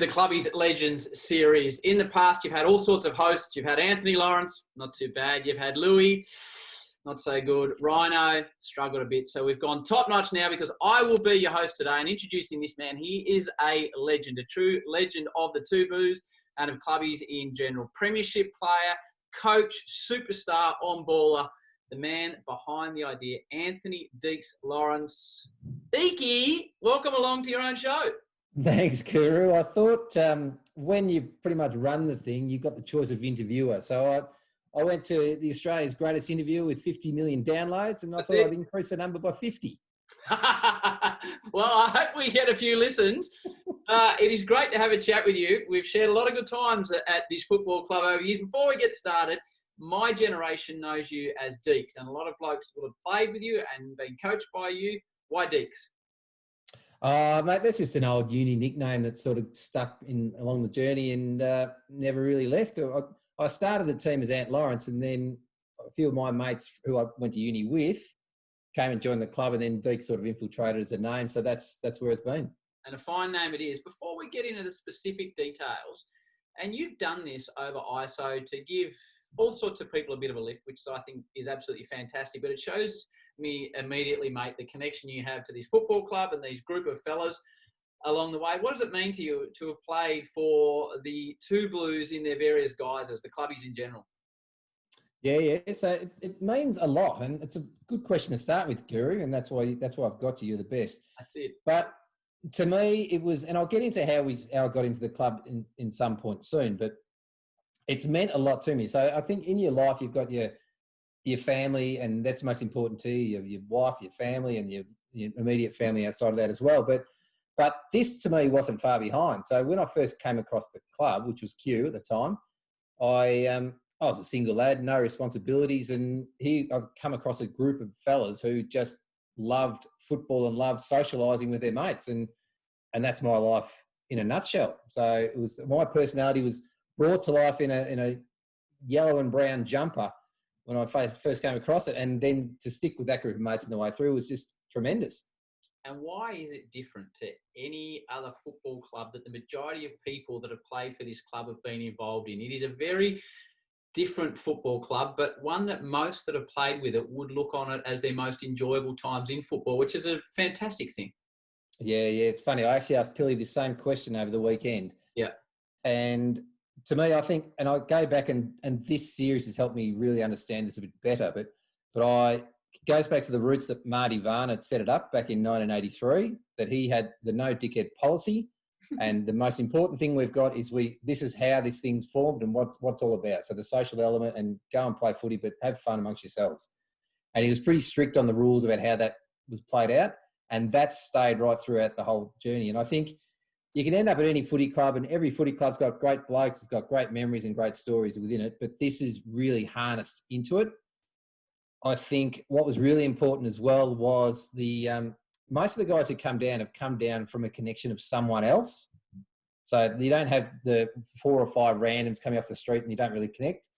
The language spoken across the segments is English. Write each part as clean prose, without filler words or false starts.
the Clubbies Legends series. In the past, you've had all sorts of hosts. You've had Anthony Lawrence, not too bad. You've had Louis, not so good. Rhino, struggled a bit. So we've gone top notch now because I will be your host today and introducing this man. He is a legend, a true legend of the Two Boos and of Clubbies in general. Premiership player, coach, superstar, on-baller, the man behind the idea, Anthony Deeks Lawrence. Deeky, welcome along to your own show. Thanks, Kuru. I thought when you pretty much run the thing, you've got the choice of interviewer. So I went to the Australia's greatest interview with 50 million downloads, and I thought I'd increase the number by 50. Well, I hope we get a few listens. It is great to have a chat with you. We've shared a lot of good times at this football club over the years. Before we get started, my generation knows you as Deeks, and a lot of blokes will have played with you and been coached by you. Why Deeks? Mate, that's just an old uni nickname that's sort of stuck in along the journey and never really left. I started the team as Ant Lawrence, and then a few of my mates who I went to uni with came and joined the club, and then Deeks sort of infiltrated as a name. So that's where it's been. And a fine name it is. Before we get into the specific details, and you've done this over ISO to give all sorts of people a bit of a lift, which I think is absolutely fantastic. But it shows me immediately, mate, the connection you have to this football club and these group of fellas along the way. What does it mean to you to have played for the Two Blues in their various guises, the Clubbies in general? Yeah. So it means a lot, and it's a good question to start with, Guru, and that's why I've got you. You're the best. That's it. But to me, it was, and I'll get into how I got into the club in some point soon, but it's meant a lot to me. So I think in your life, you've got your family, and that's most important to you, your wife, your family, and your immediate family outside of that as well. But this to me wasn't far behind. So when I first came across the club, which was Q at the time, I was a single lad, no responsibilities, and I've come across a group of fellas who just loved football and loved socialising with their mates, and that's my life in a nutshell. So it was, my personality was brought to life in a yellow and brown jumper when I first came across it, and then to stick with that group of mates in the way through was just tremendous. And why is it different to any other football club that the majority of people that have played for this club have been involved in? It is a very different football club, but one that most that have played with it would look on it as their most enjoyable times in football, which is a fantastic thing. Yeah, it's funny. I actually asked Pilly the same question over the weekend. Yeah. And to me, I think, and I go back and this series has helped me really understand this a bit better, but it goes back to the roots that Marty Varner set it up back in 1983, that he had the no dickhead policy. And the most important thing we've got is this is how this thing's formed and what's all about. So the social element, and go and play footy, but have fun amongst yourselves. And he was pretty strict on the rules about how that was played out. And that's stayed right throughout the whole journey. And I think you can end up at any footy club, and every footy club's got great blokes, it's got great memories and great stories within it, but this is really harnessed into it. I think what was really important as well was most of the guys who come down have come down from a connection of someone else. So you don't have the 4 or 5 randoms coming off the street and you don't really connect.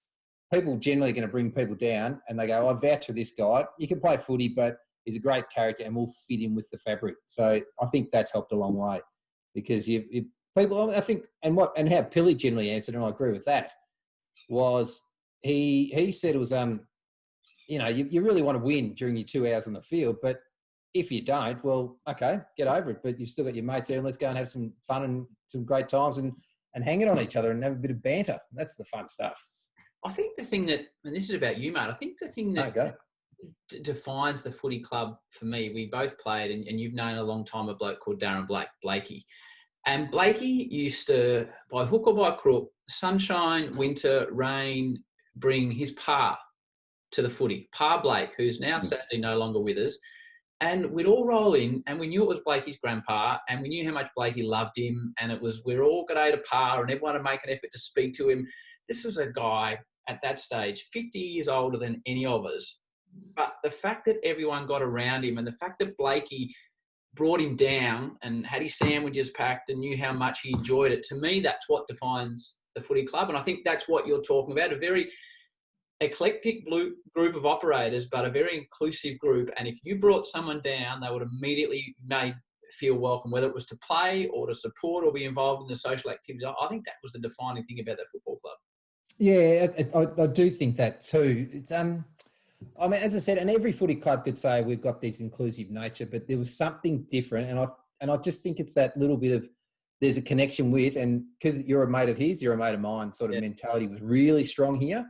People generally are going to bring people down and they go, I vouch for this guy. You can play footy, but he's a great character and we'll fit in with the fabric. So I think that's helped a long way. Because people, I think, and how Pilly generally answered, and I agree with that, was he said it was, you really want to win during your 2 hours on the field, but if you don't, well, okay, get over it. But you've still got your mates there, and let's go and have some fun and some great times and hang it on each other and have a bit of banter. That's the fun stuff. I think the thing that, and this is about you, mate, I think the thing that defines the footy club for me, we both played, and you've known a long time a bloke called Darren Blakey. And Blakey used to, by hook or by crook, sunshine, winter, rain, bring his pa to the footy. Pa Blake, who's now sadly no longer with us. And we'd all roll in, and we knew it was Blakey's grandpa, and we knew how much Blakey loved him, and it was, we're all going to Pa, and everyone would make an effort to speak to him. This was a guy at that stage, 50 years older than any of us. But the fact that everyone got around him, and the fact that Blakey brought him down and had his sandwiches packed and knew how much he enjoyed it, to me, that's what defines the footy club. And I think that's what you're talking about, a very eclectic group of operators, but a very inclusive group. And if you brought someone down, they would immediately made feel welcome, whether it was to play or to support or be involved in the social activities. I think that was the defining thing about that football club. Yeah, I do think that too. It's I mean, as I said, and every footy club could say we've got this inclusive nature, but there was something different, and I just think it's that little bit of there's a connection with, and because you're a mate of his, you're a mate of mine, sort of mentality was really strong here.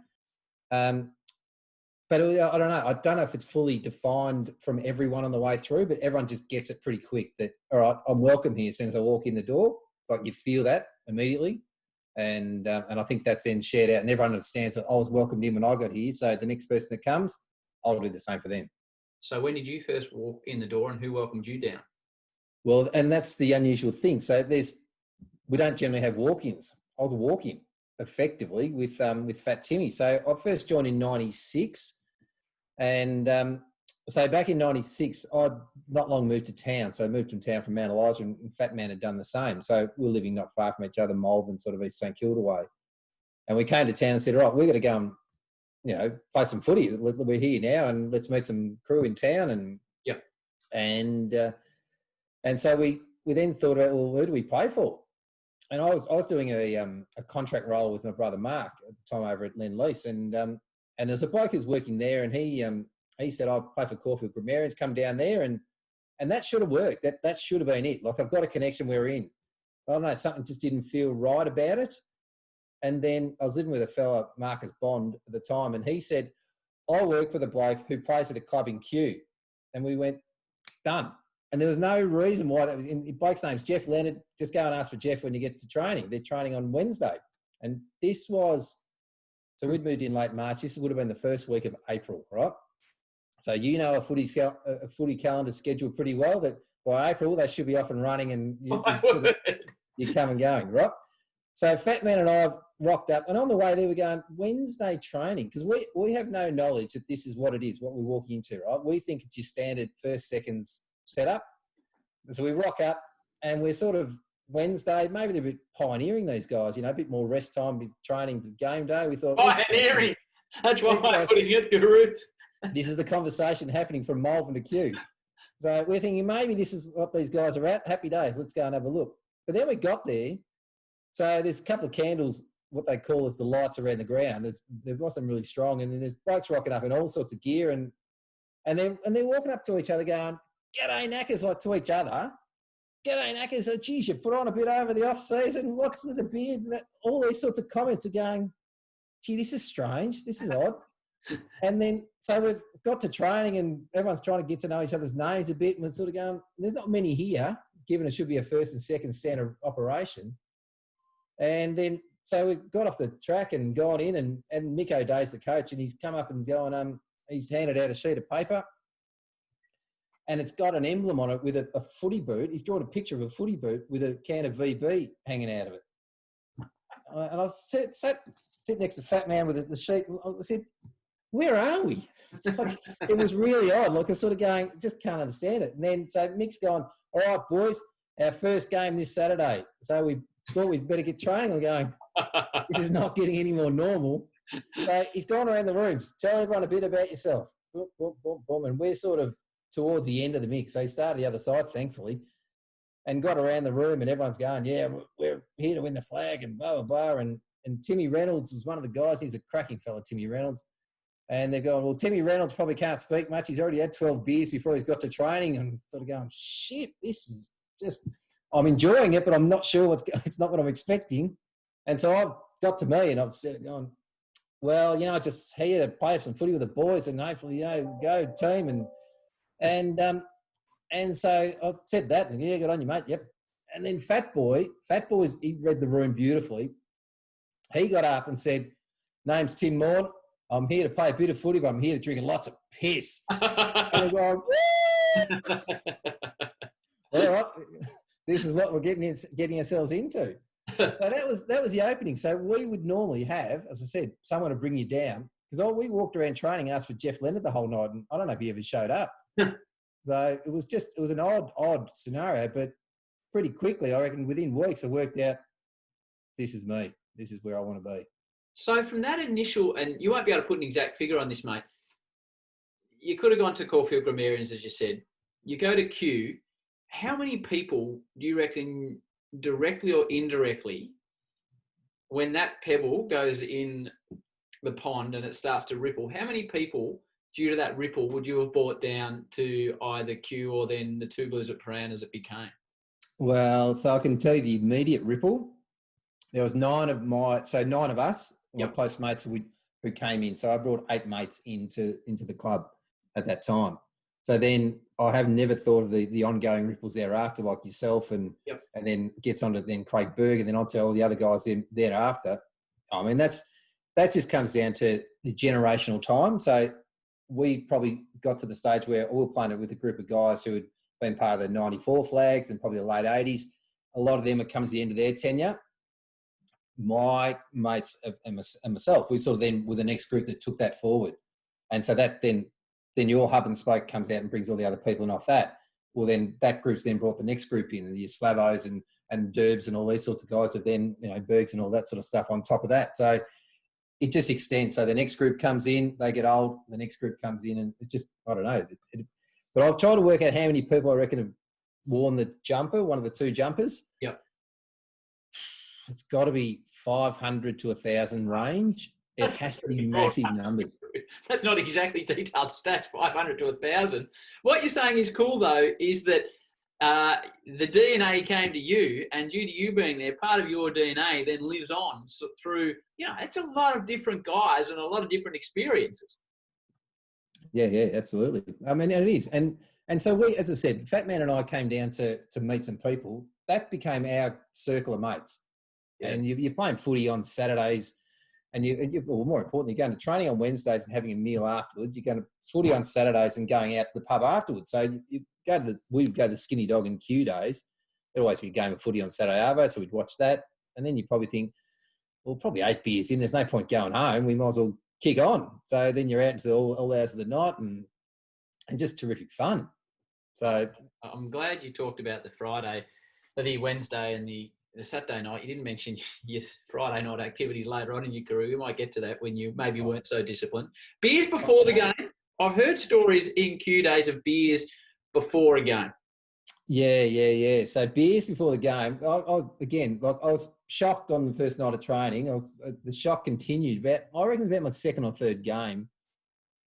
But I don't know. I don't know if it's fully defined from everyone on the way through, but everyone just gets it pretty quick that, all right, I'm welcome here as soon as I walk in the door. Like you feel that immediately. And I think that's then shared out and everyone understands that I was welcomed in when I got here. So the next person that comes, I'll do the same for them. So when did you first walk in the door and who welcomed you down? Well, and that's the unusual thing. So we don't generally have walk-ins. I was a walk-in effectively with Fat Timmy. So I first joined in 96. And so back in 96, I'd not long moved to town. So I moved from town from Mount Eliza and Fat Man had done the same. So we were living not far from each other, Malvern, sort of East St Kilda way. And we came to town and said, all right, we've got to go and, play some footy. We're here now and let's meet some crew in town. And yep. And so we then thought about, well, who do we play for? And I was doing a contract role with my brother Mark at the time over at Lend-Lease. And there's a bloke who's working there, and he said, "I'll play for Caulfield Grammarians, come down there," and that should have worked. That should have been it. Like I've got a connection we're in. I don't know, something just didn't feel right about it. And then I was living with a fella, Marcus Bond, at the time, and he said, "I work with a bloke who plays at a club in Kew," and we went, "Done." And there was no reason why that was. The bloke's name's Jeff Leonard. Just go and ask for Jeff when you get to training. They're training on Wednesday, and this was. So we'd moved in late March. This would have been the first week of April, right? So a footy calendar scheduled pretty well that by April they should be off and running and you come and going, right? So Fat Man and I rocked up, and on the way there we're going, Wednesday training, because we have no knowledge that this is what it is, what we walk into, right? We think it's your standard first, seconds setup. So we rock up and we're sort of Wednesday, maybe they're a bit pioneering, these guys, a bit more rest time, bit training to game day. We thought... Pioneering! That's why I'm putting it to root. This is the conversation happening from Malvern to Kew. So we're thinking maybe this is what these guys are at. Happy days. Let's go and have a look. But then we got there. So there's a couple of candles, what they call as the lights around the ground. There wasn't really strong. And then there's blokes rocking up in all sorts of gear. And they're walking up to each other going, "G'day, knackers," like to each other. "G'day, knackers." So, geez, you put on a bit over the off-season. What's with the beard? All these sorts of comments are going, gee, this is strange. This is odd. And then, so we've got to training and everyone's trying to get to know each other's names a bit. And we're sort of going, there's not many here, given it should be a first and second standard operation. And then, so we got off the track and gone in and Mick O'Day's the coach and he's come up and going, he's handed out a sheet of paper. And it's got an emblem on it with a footy boot. He's drawn a picture of a footy boot with a can of VB hanging out of it. And I was sat next to Fat Man with the sheet. I said, "Where are we?" Like, it was really odd. Like, I was sort of going, just can't understand it. And then, so Mick's gone, "All right, boys, our first game this Saturday. So we thought we'd better get training." I'm going, this is not getting any more normal. So he's gone around the rooms. "Tell everyone a bit about yourself." Boom, boom, boom, boom. And we're sort of towards the end of the mix. So he started the other side, thankfully, and got around the room and everyone's going, "Yeah, we're here to win the flag," and blah, blah, blah. And Timmy Reynolds was one of the guys. He's a cracking fella, Timmy Reynolds. And they're going, "Well, Timmy Reynolds probably can't speak much. He's already had 12 beers before he's got to training." And sort of going, shit, this is just, I'm enjoying it, but I'm not sure it's not what I'm expecting. And so I've got to me and I've said, going, "Well, just here to play some footy with the boys and hopefully, go team." And so I said that, and "Yeah, good on you, mate." Yep. And then Fat Boy, he read the room beautifully. He got up and said, "Name's Tim Morn. I'm here to play a bit of footy, but I'm here to drink lots of piss." And they're going, "Woo!" All right, this is what we're getting ourselves into. So that was the opening. So we would normally have, as I said, someone to bring you down, because we walked around training, asked for Jeff Leonard the whole night, and I don't know if he ever showed up. So it was an odd scenario, but pretty quickly, I reckon within weeks, I worked out, this is me. This is where I want to be. So from that initial, and you won't be able to put an exact figure on this, mate, you could have gone to Caulfield Grammarians, as you said. You go to Kew. how many people do you reckon, directly or indirectly, when that pebble goes in the pond and it starts to ripple, how many people, due to that ripple, would you have brought down to either Q or then the Two Blues at Paran as it became? Well, so I can tell you the immediate ripple. There was nine of us, my close mates who came in. So I brought 8 mates into the club at that time. So then I have never thought of the ongoing ripples thereafter, like yourself, and then gets on to then Craig Berg, and then on to all the other guys thereafter. I mean, that just comes down to the generational time. So we probably got to the stage where we were playing it with a group of guys who had been part of the 94 flags and probably the late 80s. A lot of them had come to the end of their tenure. My mates and myself, we sort of then were the next group that took that forward. And so that then your hub and spoke comes out and brings all the other people in off that. Well, then that group's then brought the next group in, the Slavos and Derbs and all these sorts of guys that then, Bergs and all that sort of stuff on top of that. So it just extends. So the next group comes in, they get old, the next group comes in, and it just, I don't know. But I've tried to work out how many people I reckon have worn the jumper, one of the 2 jumpers. Yep. It's got to be 500 to 1,000 range. It has to be massive numbers. That's not exactly detailed stats, 500 to 1,000. What you're saying is cool, though, is that the DNA came to you, and due to you being there, part of your DNA then lives on through, it's a lot of different guys and a lot of different experiences. Yeah, absolutely. I mean, and it is. And so we, as I said, Fat Man and I came down to meet some people. That became our circle of mates. Yeah. And you're playing footy on Saturdays, and well, more importantly, you're going to training on Wednesdays and having a meal afterwards. You're going to footy on Saturdays and going out to the pub afterwards. So we'd go to the Skinny Dog and Q days. There'd always be a game of footy on Saturday arvo, so we'd watch that. And then you probably think, well, probably 8 beers in, there's no point going home. We might as well kick on. So then you're out into all hours of the night and just terrific fun. So I'm glad you talked about the Wednesday and the Saturday night. You didn't mention your Friday night activities later on in your career. We might get to that when you maybe weren't so disciplined. Beers before the game. I've heard stories in Q days of beers before a game. Yeah. So beers before the game. I was shocked on the first night of training. The shock continued. I reckon it was about my 2nd or 3rd game.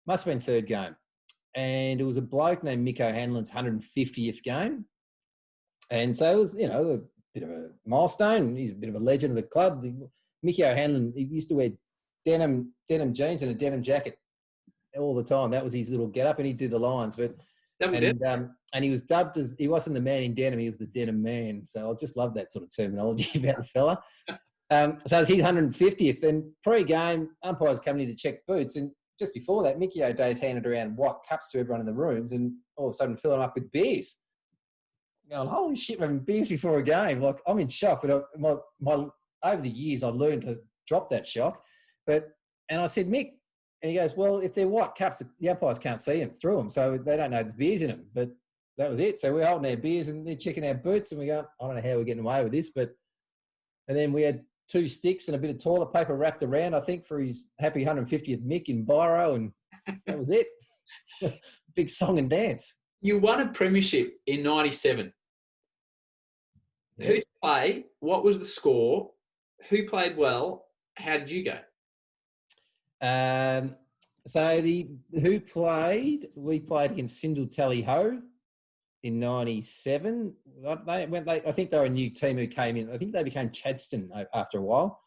Must have been 3rd game. And it was a bloke named Mick O'Hanlon's 150th game. And so it was, a bit of a milestone. He's a bit of a legend of the club. Mickey O'Hanlon, he used to wear denim jeans and a denim jacket all the time. That was his little get-up, and he'd do the lines. And he was dubbed as, he wasn't the man in denim, he was the denim man. So I just love that sort of terminology about the fella. So it was his 150th, and pre-game, umpires coming in to check boots, and just before that, Mickey O'Day's handed around white cups to everyone in the rooms, and all of a sudden filling them up with beers. Going, holy shit, we're having beers before a game. Like, I'm in shock, but my over the years, I learned to drop that shock. And I said, Mick, and he goes, well, if they're white cups, the umpires can't see them through them, so they don't know there's beers in them. But that was it. So we're holding our beers and they're checking our boots, and we go, I don't know how we're getting away with this, and then we had 2 sticks and a bit of toilet paper wrapped around, I think, for his happy 150th Mick in biro, and that was it. Big song and dance. You won a premiership in 97. Yeah. Who did you play? What was the score? Who played well? How did you go? We played against Sindel Tally Ho in 97. I think they were a new team who came in. I think they became Chadstone after a while.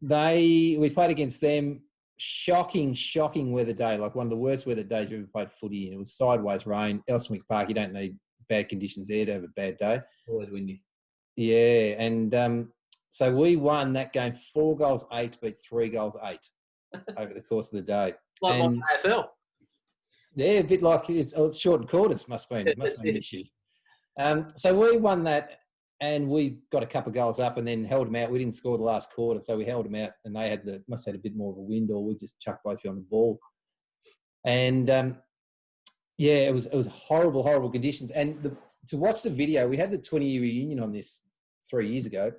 We played against them. Shocking weather day, like one of the worst weather days we've ever played footy in. It was sideways rain. Elswick Park, you don't need bad conditions there to have a bad day. Always windy. Yeah, and so we won that game 4 goals 8 to beat 3 goals 8 over the course of the day. Like on AFL. Yeah, a bit like it's shortened quarters. Must be an issue. So we won that, and we got a couple of goals up and then held them out. We didn't score the last quarter, so we held them out, and they must have had a bit more of a wind, or we just chucked both of you on the ball. And it was horrible conditions. And to watch the video, we had the 20-year reunion on this 3 years ago,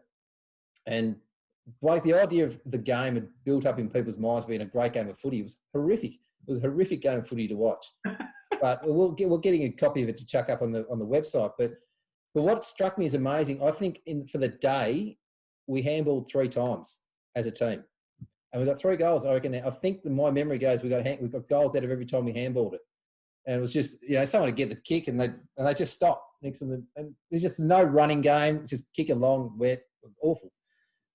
and like the idea of the game had built up in people's minds being a great game of footy. It was horrific. It was a horrific game of footy to watch. but we're getting a copy of it to chuck up on the website. But what struck me as amazing, I think for the day, we handballed 3 times as a team. And we got 3 goals, I reckon. I think my memory goes, we got goals out of every time we handballed it. And it was just, someone would get the kick and they just stopped. And there's just no running game, just kick along wet. It was awful.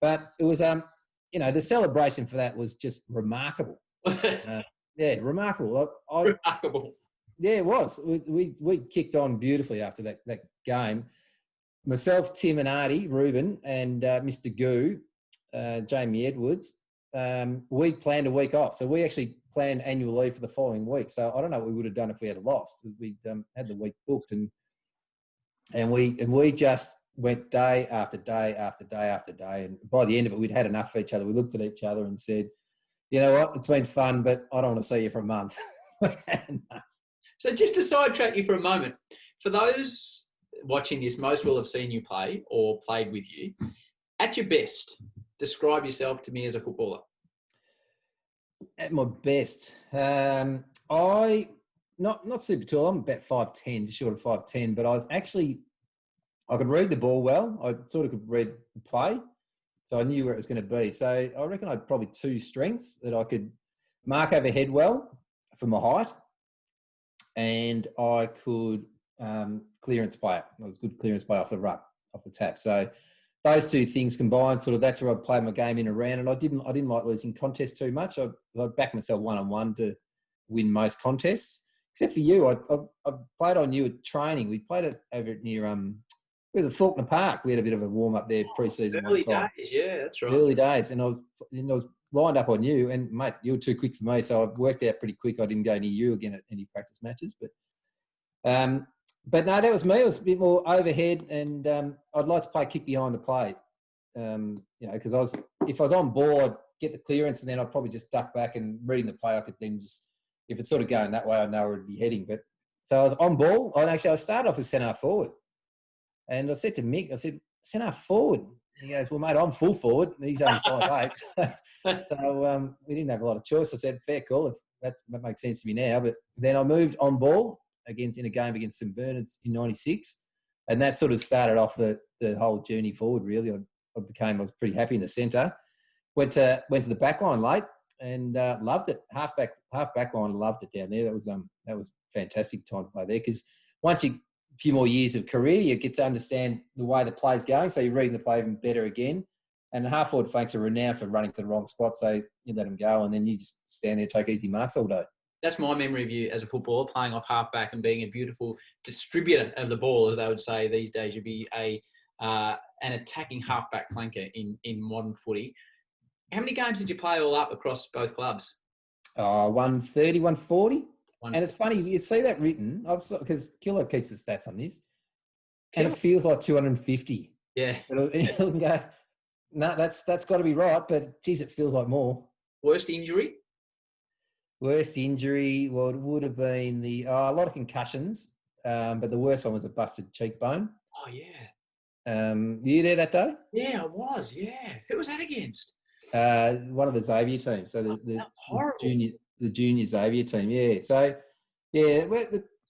But it was, the celebration for that was just remarkable. Remarkable. Remarkable. Yeah, it was. We kicked on beautifully after that game. Myself, Tim and Artie, Ruben, and Mr. Goo, Jamie Edwards, we planned a week off. So we actually planned annual leave for the following week. So I don't know what we would have done if we had lost. We'd had the week booked and we just went day after day after day after day. And by the end of it, we'd had enough of each other. We looked at each other and said, you know what, it's been fun, but I don't want to see you for a month. So just to sidetrack you for a moment, for those watching this, most will have seen you play or played with you. At your best, describe yourself to me as a footballer. At my best, I not super tall. I'm about 5'10", just short of 5'10", but I could read the ball well. I sort of could read the play, so I knew where it was going to be. So I reckon I had probably 2 strengths: that I could mark overhead well for my height, and I could clearance play it. I was good clearance play off the ruck, off the tap. So those 2 things combined, sort of, that's where I played my game in and around. And I didn't like losing contests too much. I backed myself 1-on-1 to win most contests, except for you. I played on you at training. We played it over near it was at Faulkner Park. We had a bit of a warm up there pre-season. Early days, yeah, that's right. Early days, and I was lined up on you, and mate, you were too quick for me, so I worked out pretty quick. I didn't go near you again at any practice matches, but no, that was me. It was a bit more overhead, and I'd like to play kick behind the plate, because if I was on ball, I'd get the clearance, and then I'd probably just duck back and reading the play. I could then just, if it's sort of going that way, I know where it'd be heading. But so I was on ball. I started off as centre forward. And I said to Mick, centre forward. He goes, well, mate, I'm full forward. And he's only 5'8". So we didn't have a lot of choice. I said, fair call. That makes sense to me now. But then I moved on ball in a game against St Bernard's in 96. And that sort of started off the whole journey forward, really. I was pretty happy in the centre. Went to the back line late and loved it. Half back line, loved it down there. That was fantastic time to play there, because once you few more years of career, you get to understand the way the play's going, so you're reading the play even better again. And half-forward flanks are renowned for running to the wrong spot, so you let them go, and then you just stand there and take easy marks all day. That's my memory of you as a footballer, playing off half-back and being a beautiful distributor of the ball, as they would say these days. You'd be an attacking half-back flanker in modern footy. How many games did you play all up across both clubs? 130, 140. And it's funny, you see that written, because Killer keeps the stats on this, and it feels like 250. Yeah. But you'll go, no, that's got to be right, but geez, it feels like more. Worst injury? Worst injury, well, it would have been a lot of concussions, but the worst one was a busted cheekbone. Oh, yeah. Were you there that day? Yeah, I was, yeah. Who was that against? One of the Xavier teams. So the junior Xavier team, yeah. So, yeah,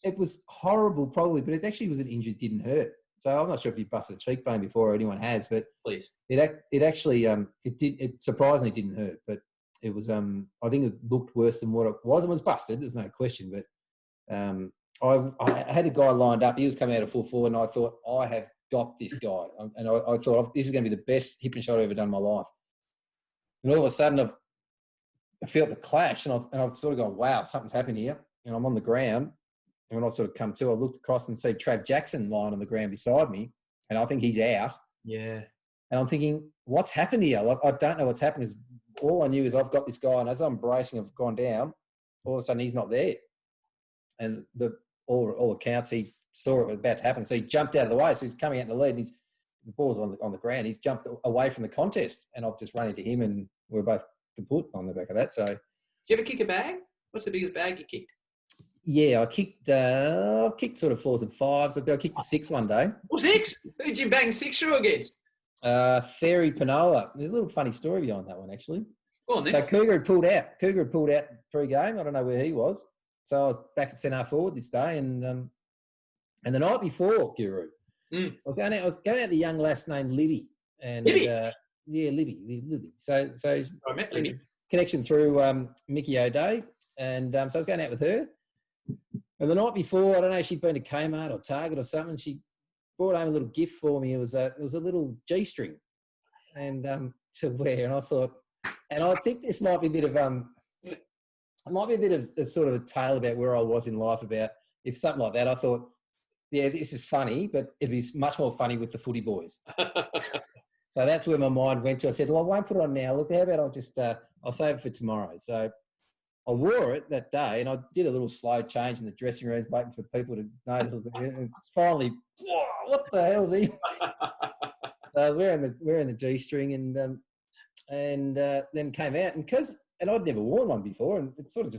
it was horrible probably, but it actually was an injury that didn't hurt. So I'm not sure if you busted a cheekbone before or anyone has, but please, it actually it surprisingly didn't hurt, but it was I think it looked worse than what it was. It was busted, there's no question, but I had a guy lined up. He was coming out of full forward, and I thought, I have got this guy, and I thought this is going to be the best hip and shot I've ever done in my life. And all of a sudden, I felt the clash, and I've sort of gone, wow, something's happened here. And I'm on the ground, and when I sort of come to, I looked across and see Trav Jackson lying on the ground beside me, and I think he's out. Yeah. And I'm thinking, what's happened here? Like, I don't know what's happened. Because all I knew is I've got this guy, and as I'm bracing, I've gone down. All of a sudden, he's not there. And all accounts, he saw it was about to happen. So he jumped out of the way. So he's coming out in the lead, and the ball's on the ground. He's jumped away from the contest, and I've just run into him, and we're both kaput on the back of that. So, did you ever kick a bag? What's the biggest bag you kicked? Yeah, I kicked sort of 4s and 5s. I kicked a 6 one day. Oh, 6? Who did you bang 6 through against? Theory Panola. There's a little funny story behind that one, actually. Go on then. So Cougar had pulled out pre-game. I don't know where he was. So I was back at centre forward this day, and the night before, Guru, I was going out with a young lass named Libby, and Libby? Libby. So I met Libby. Connection through Mickey O'Day, and so I was going out with her. And the night before, I don't know, she'd been to Kmart or Target or something. She brought home a little gift for me. It was a little G-string, and to wear. And I thought, and I think this might be a bit of it might be a bit of a sort of a tale about where I was in life, about if something like that. I thought, yeah, this is funny, but it'd be much more funny with the footy boys. So that's where my mind went to. I said, well, I won't put it on now. Look, how about I'll just, I'll save it for tomorrow. So I wore it that day, and I did a little slow change in the dressing room, waiting for people to notice. And finally, whoa, what the hell's he? So I was wearing the G-string, and then came out, and I'd never worn one before, and it sort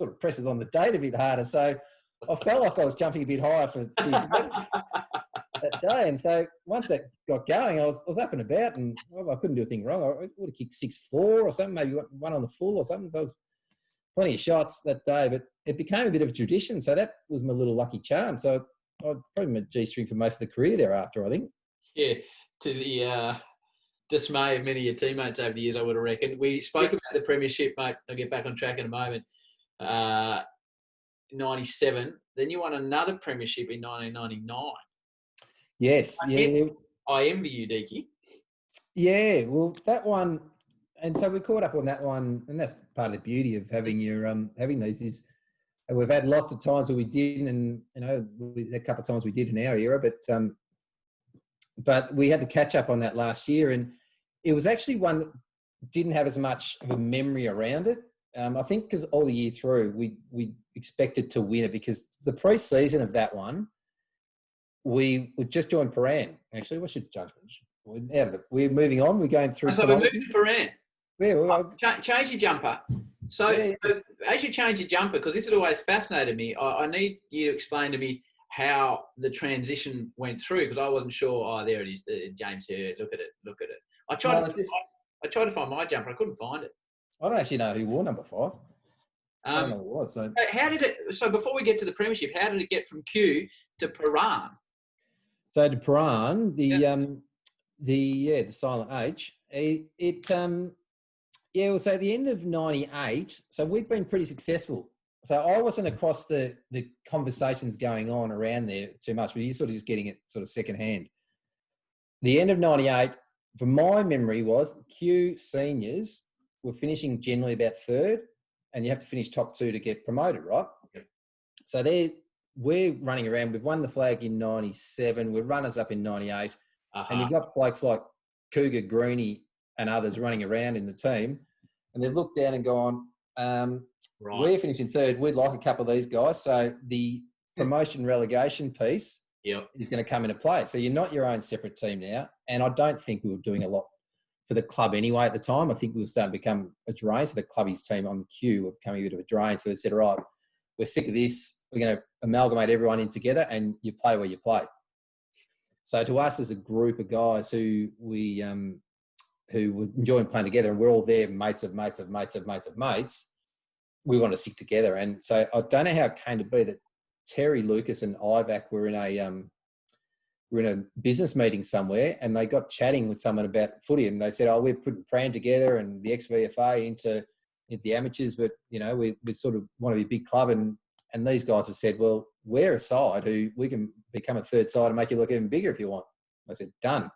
of presses on the date a bit harder. So I felt like I was jumping a bit higher for that day. And so once that got going, I was up and about, and I couldn't do a thing wrong. I would have kicked 6-4 or something, maybe one on the full or something. So there was plenty of shots that day, but it became a bit of a tradition. So that was my little lucky charm. So I'd probably been G-string for most of the career thereafter, I think. Yeah, to the dismay of many of your teammates over the years, I would have reckoned. We spoke about the premiership, mate. I'll get back on track in a moment. 97. Then you won another premiership in 1999. Yes. I envy you, Deaky. Yeah, well, that one, and so we caught up on that one, and that's part of the beauty of having your having these is we've had lots of times where we didn't, and a couple of times we did in our era, but we had to catch up on that last year, and it was actually one that didn't have as much of a memory around it. I think because all the year through we expected to win it, because the pre-season of that one, we just joined Paran. Actually, what's your judgment? We're moving on. We're going through. So we're moving to Paran. Yeah, change your jumper. So as you change your jumper, because this has always fascinated me, I need you to explain to me how the transition went through, because I wasn't sure. Oh, there it is, James here. Look at it. I tried to find my jumper. I couldn't find it. I don't actually know who wore number 5. I don't know who it was. So how did it? So before we get to the premiership, how did it get from Q to Paran? So to Paran, the silent H. Well, so at the end of 98, so we've been pretty successful. So I wasn't across the conversations going on around there too much, but you're sort of just getting it sort of secondhand. The end of 98, from my memory, was Q seniors were finishing generally about 3rd, and you have to finish top 2 to get promoted, right? Yep. So we're running around. We've won the flag in 97. We're runners up in 98. And you've got blokes like Cougar, Greeny and others running around in the team. And they've looked down and gone, we're finishing 3rd. We'd like a couple of these guys. So the promotion relegation piece is going to come into play. So you're not your own separate team now. And I don't think we were doing a lot for the club anyway at the time. I think we were starting to become a drain. So the Clubbies team on the queue were becoming a bit of a drain. So they said, all right, we're sick of this. We're going to amalgamate everyone in together, and you play where you play. So to us as a group of guys who were enjoying playing together, and we're all there, mates of mates, we want to stick together. And so I don't know how it came to be that Terry, Lucas and Ivac were in a business meeting somewhere, and they got chatting with someone about footy, and they said, oh, we're putting Pran together and the ex-VFA into the amateurs, but, we sort of want to be a big club. And these guys have said, well, we're a side who we can become a 3rd side and make you look even bigger if you want. I said, done.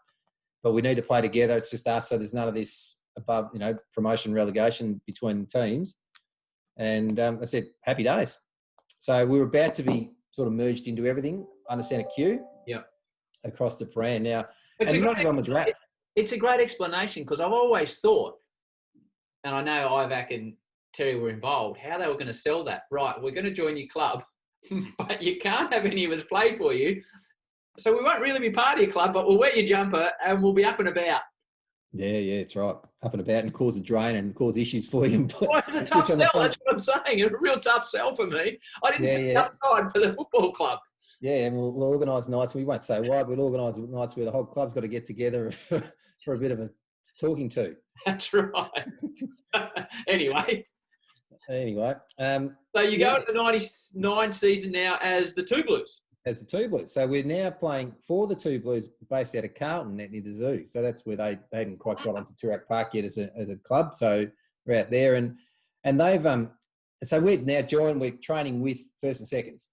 But we need to play together. It's just us. So there's none of this above, promotion relegation between the teams. And I said, happy days. So we were about to be sort of merged into everything. Understand a queue. Yep. Across the brand. Now, and not everyone was wrapped. It's a great explanation, because I've always thought, and I know Ivac and Terry were involved, how they were going to sell that. Right, we're going to join your club, but you can't have any of us play for you. So we won't really be part of your club, but we'll wear your jumper and we'll be up and about. Yeah, it's right. Up and about and cause a drain and cause issues for you. Well, it's a tough sell, that's what I'm saying. It's a real tough sell for me. I didn't sit outside for the football club. Yeah, and we'll organise nights. We won't say why, but we'll organise nights where the whole club's got to get together for a bit of a talking to. That's right. Anyway. Anyway. So you go into the 99 season now as the Two Blues. As the Two Blues. So we're now playing for the Two Blues based out of Carlton, near the zoo. So that's where they hadn't quite got onto Toorak Park yet as a club. So we're out there. And they've... so we're now we're training with first and seconds.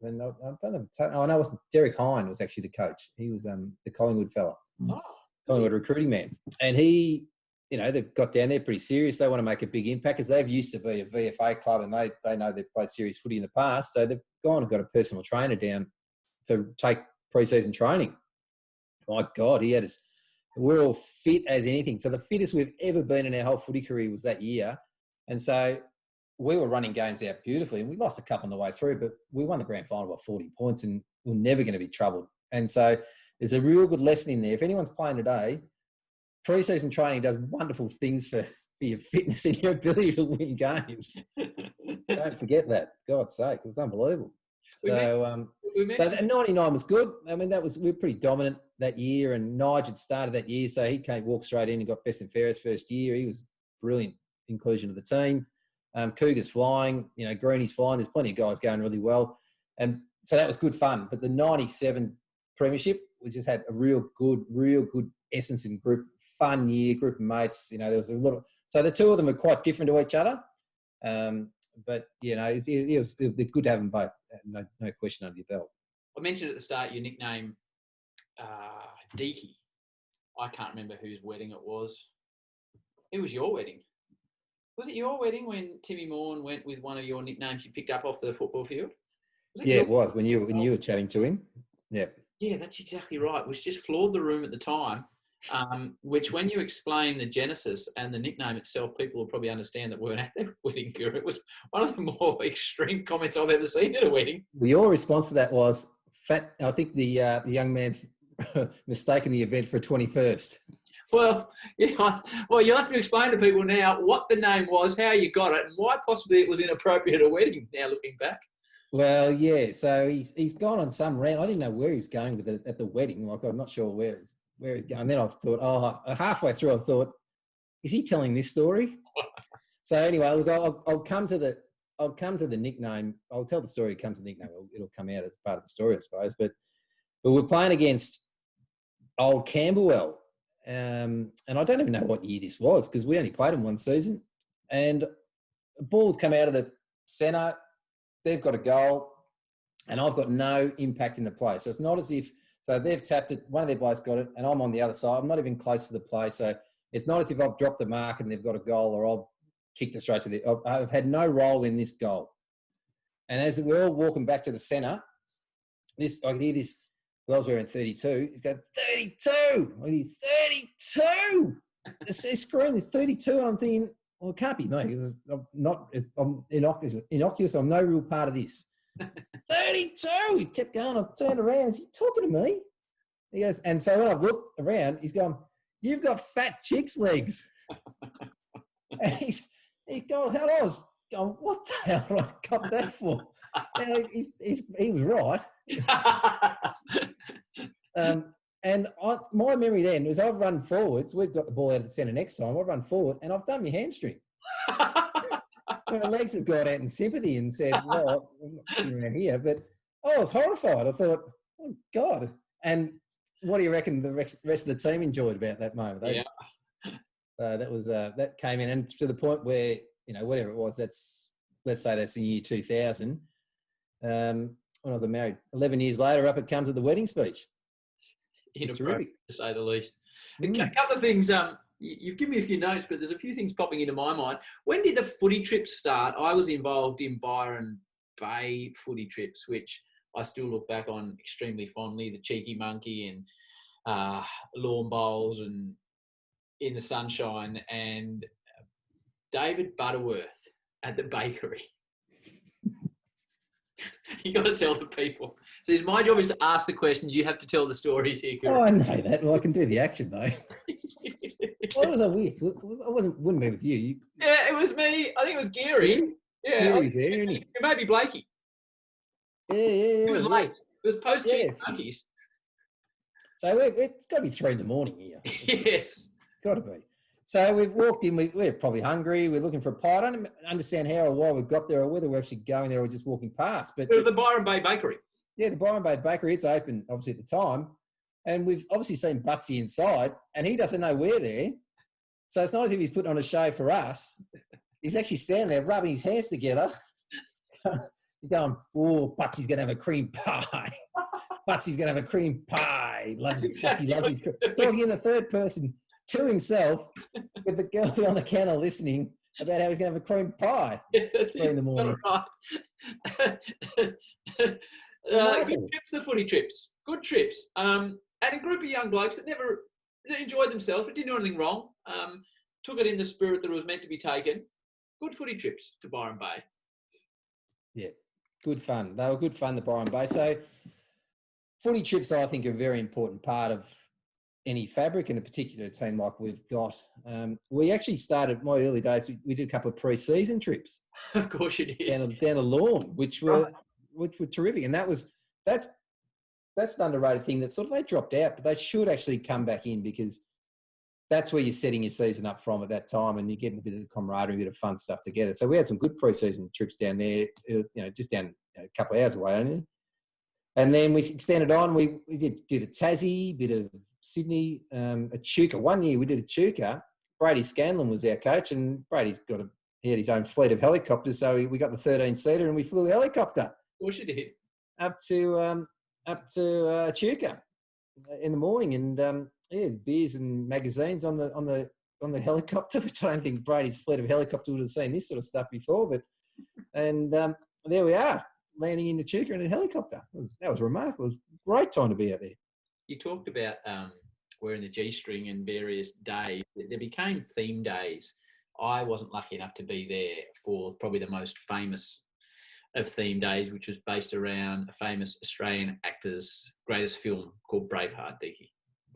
And I know it wasn't Derek Hine was actually the coach. He was the Collingwood fella. Oh. Collingwood recruiting man. And he... they've got down there pretty serious. They want to make a big impact because they've used to be a VFA club and they know they've played serious footy in the past. So they've gone and got a personal trainer down to take pre-season training. My God, we're all fit as anything. So the fittest we've ever been in our whole footy career was that year. And so we were running games out beautifully and we lost a couple on the way through, but we won the grand final by 40 points and we're never going to be troubled. And so there's a real good lesson in there. If anyone's playing today, pre-season training does wonderful things for your fitness and your ability to win games. Don't forget that. God's sake, it was unbelievable. So 99 was good. I mean, we were pretty dominant that year, and Nigel had started that year, so he walked straight in and got best and fairest first year. He was brilliant inclusion of the team. Cougars flying, Greenie's flying. There's plenty of guys going really well, and so that was good fun. But the 97 premiership, we just had a real good essence in group. Fun year, group of mates. There was a lot of... So the two of them are quite different to each other. But, it was good to have them both. No question under your belt. I mentioned at the start your nickname, Deaky. I can't remember whose wedding it was. It was your wedding. Was it your wedding when Timmy Morn went with one of your nicknames you picked up off the football field? It was when you were chatting to him. Yeah. Yeah, that's exactly right. It was just floored the room at the time. Which when you explain the genesis and the nickname itself, people will probably understand that we weren't at their wedding. It was one of the more extreme comments I've ever seen at a wedding. Well, your response to that was, I think the young man's mistaken the event for a 21st. Well, you'll have to explain to people now what the name was, how you got it, and why possibly it was inappropriate at a wedding, now looking back. Well, yeah, so he's gone on some rant. I didn't know where he was going with it at the wedding. Like, I'm not sure where he's going. And then I thought, halfway through, I thought, is he telling this story? So anyway, look, I'll come to the nickname. I'll tell the story. Come to the nickname. It'll come out as part of the story, I suppose. But we're playing against old Camberwell, and I don't even know what year this was because we only played them one season. And the ball's come out of the centre. They've got a goal, and I've got no impact in the play. So it's not as if. So they've tapped it, one of their blokes got it, and I'm on the other side. I'm not even close to the play. So it's not as if I've dropped the mark and they've got a goal or I've kicked it straight to the... I've had no role in this goal. And as we're all walking back to the centre, I hear this, I was wearing 32. He's going, 32! I hear 32! It's screaming, it's 32. And I'm thinking, well, it can't be me because I'm innocuous. I'm no real part of this. 32! He kept going. I turned around. Is he talking to me? He goes, and so when I've looked around, he's gone, you've got fat chick's legs. And he's going, how I was going, what the hell did I cut that for? He was right. And my memory then was I've run forwards. We've got the ball out of the centre next time. I've run forward and I've done my hamstring. So my legs have gone out in sympathy and said, well, I'm not sitting around here. But I was horrified. I thought, oh, God. And what do you reckon the rest of the team enjoyed about that moment? That came in. And to the point where, whatever it was, let's say that's in year 2000. When I was married, 11 years later, up it comes at the wedding speech. Inappropriate, to say the least. A couple of things. You've given me a few notes, but there's a few things popping into my mind. When did the footy trips start? I was involved in Byron Bay footy trips, which I still look back on extremely fondly. The Cheeky Monkey and lawn bowls and in the sunshine, and David Butterworth at the bakery. You got to tell the people. So my job is to ask the questions. You have to tell the stories here. Oh, I know that. Well, I can do the action though. What was I with? I wouldn't be with you. Yeah, it was me. I think it was Geary. Yeah, Gary's there, isn't he? It may be Blakey. Yeah. It was late. It was post Cheeky Monkeys. So it's got to be 3 a.m. here. Yes, got to be. So we've walked in. We're probably hungry. We're looking for a pie. I don't understand how or why we've got there, or whether we're actually going there or just walking past. But it was the Byron Bay Bakery. Yeah, the Byron Bay Bakery. It's open, obviously, at the time. And we've obviously seen Butsy inside, and he doesn't know we're there. So it's not as if he's putting on a show for us. He's actually standing there rubbing his hands together. He's going, "Oh, Butsy's going to have a cream pie. Butsy's going to have a cream pie. Butsy loves his cream." Talking in the third person to himself with the girl on the counter listening about how he's going to have a cream pie. Yes, that's it. In the morning. Right. Good trips, the footy trips. Good trips. And a group of young blokes that never enjoyed themselves, but didn't do anything wrong. Took it in the spirit that it was meant to be taken. Good footy trips to Byron Bay. Yeah, good fun. They were good fun, the Byron Bay. So footy trips, I think, are a very important part of any fabric, and a particular team like we've got. We actually started, my early days, we did a couple of pre-season trips. Of course you did. Down a lawn, which were terrific. And that's an underrated thing that sort of they dropped out, but they should actually come back in, because that's where you're setting your season up from at that time, and you're getting a bit of camaraderie, a bit of fun stuff together. So we had some good pre-season trips down there, just down a couple of hours away only. And then we extended on. We did a Tassie, bit of Sydney, a Chuka. One year we did a Chuka. Brady Scanlon was our coach, and he had his own fleet of helicopters, so we got the 13-seater and we flew a helicopter. Of course you did. Up to Chuka in the morning, and beers and magazines on the helicopter, which I don't think Brady's fleet of helicopter would have seen this sort of stuff before. But there we are, landing in the Chuka in a helicopter. That was remarkable. It was a great time to be out there. You talked about wearing the G-string and various days. There became theme days. I wasn't lucky enough to be there for probably the most famous of theme days, which was based around a famous Australian actor's greatest film called Braveheart, Deaky.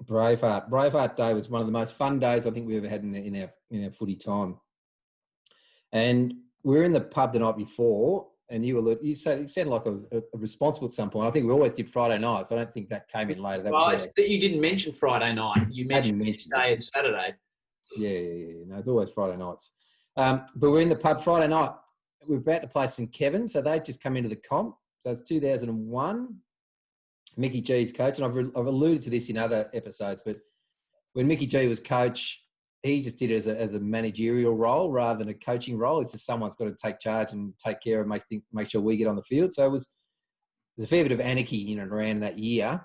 Braveheart Day was one of the most fun days I think we ever had in our footy time. And we were in the pub the night before, and you sounded like I was responsible at some point. I think we always did Friday nights. I don't think that came in later. You didn't mention Friday night. You mentioned Wednesday and Saturday. Yeah. No, it's always Friday nights. But we're in the pub Friday night. We're about to play St. Kevin's, so they'd just come into the comp. So it's 2001. Mickey G's coach, and I've alluded to this in other episodes, but when Mickey G was coach, he just did it as a managerial role rather than a coaching role. It's just someone's got to take charge and take care of, make sure we get on the field. So there's a fair bit of anarchy in and around that year.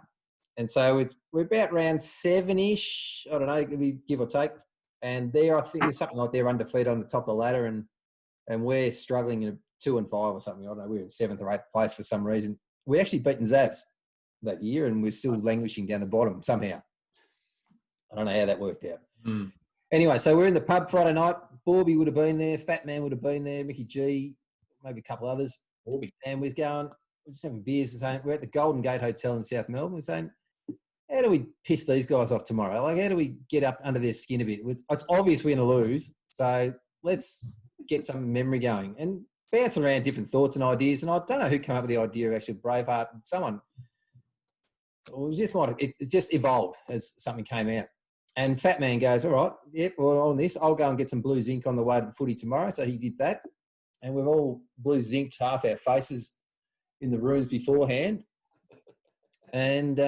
And so we're about round 7-ish, I don't know, give or take. And there, I think there's something like they're undefeated on the top of the ladder, and we're struggling in 2 and 5 or something. I don't know, we were in 7th or 8th place for some reason. We actually beaten Zabs that year, and we're still languishing down the bottom somehow. I don't know how that worked out. Anyway, so we're in the pub Friday night. Borby would have been there. Fat Man would have been there. Mickey G, maybe a couple others. And we're just having beers and saying, we're at the Golden Gate Hotel in South Melbourne. We're saying, how do we piss these guys off tomorrow? Like, how do we get up under their skin a bit? It's obvious we're going to lose, so let's get some memory going. And bouncing around different thoughts and ideas. And I don't know who came up with the idea of actually Braveheart. Someone, it just evolved as something came out. And Fat Man goes, all right, yep, well, on this, I'll go and get some blue zinc on the way to the footy tomorrow. So he did that. And we've all blue zinked half our faces in the rooms beforehand. And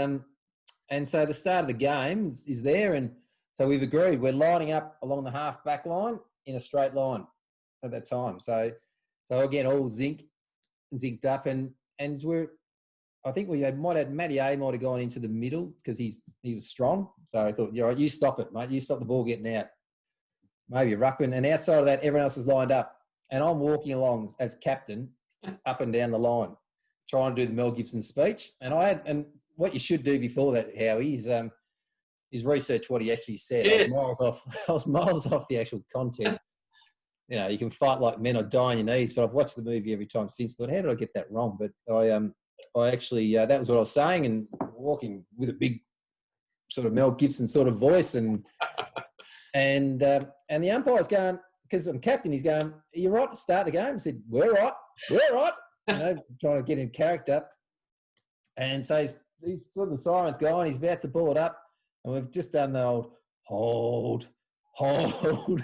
so the start of the game is there. And so we've agreed we're lining up along the half back line in a straight line at that time. So again, all zinked up. And I think Matty A might have gone into the middle because he was strong. So I thought, yeah, right, you stop it, mate. You stop the ball getting out. Maybe a ruckman. And outside of that, everyone else is lined up. And I'm walking along as captain up and down the line, trying to do the Mel Gibson speech. And what you should do before that, Howie, is research what he actually said. Yeah. I was miles off the actual content. You know, you can fight like men or die on your knees, but I've watched the movie every time since. Thought, how did I get that wrong? But I actually, that was what I was saying, and walking with a big sort of Mel Gibson sort of voice, and the umpire's going, because I'm captain, he's going, are you right to start the game? I said, we're right, you know, trying to get in character. And so he's sort of the siren's going, he's about to pull it up, and we've just done the old hold,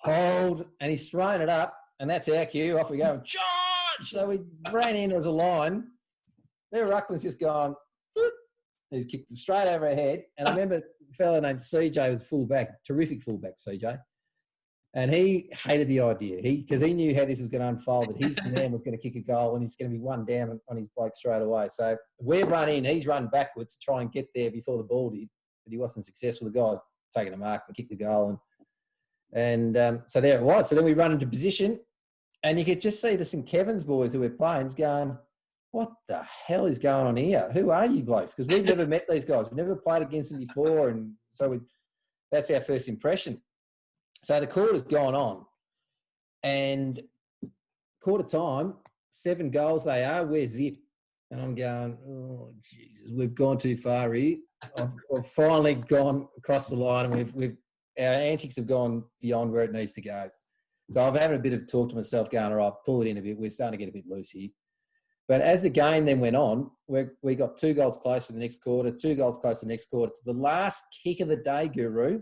hold, and he's thrown it up, and that's our cue. Off we go, charge! So we ran in as a line. Their ruckman's just gone, he's kicked it straight over our head. And I remember a fellow named CJ was fullback, terrific fullback, CJ. And he hated the idea. Because he knew how this was going to unfold, that his man was going to kick a goal and he's going to be one down on his bloke straight away. So we've run in, he's run backwards to try and get there before the ball did, but he wasn't successful. The guy's taking a mark and kicked the goal. And so there it was. So then we run into position, and you could just see the St. Kevin's boys who were playing going, what the hell is going on here? Who are you blokes? Because we've never met these guys. We've never played against them before. And so that's our first impression. So the quarter's gone on, and quarter time, 7 goals they are, we're zip. And I'm going, oh, Jesus, we've gone too far here. I've finally gone across the line, and our antics have gone beyond where it needs to go. So I'm having a bit of talk to myself going, all right, pull it in a bit. We're starting to get a bit loose here. But as the game then went on, we got 2 goals closer the next quarter, 2 goals closer the next quarter. To the last kick of the day, Guru,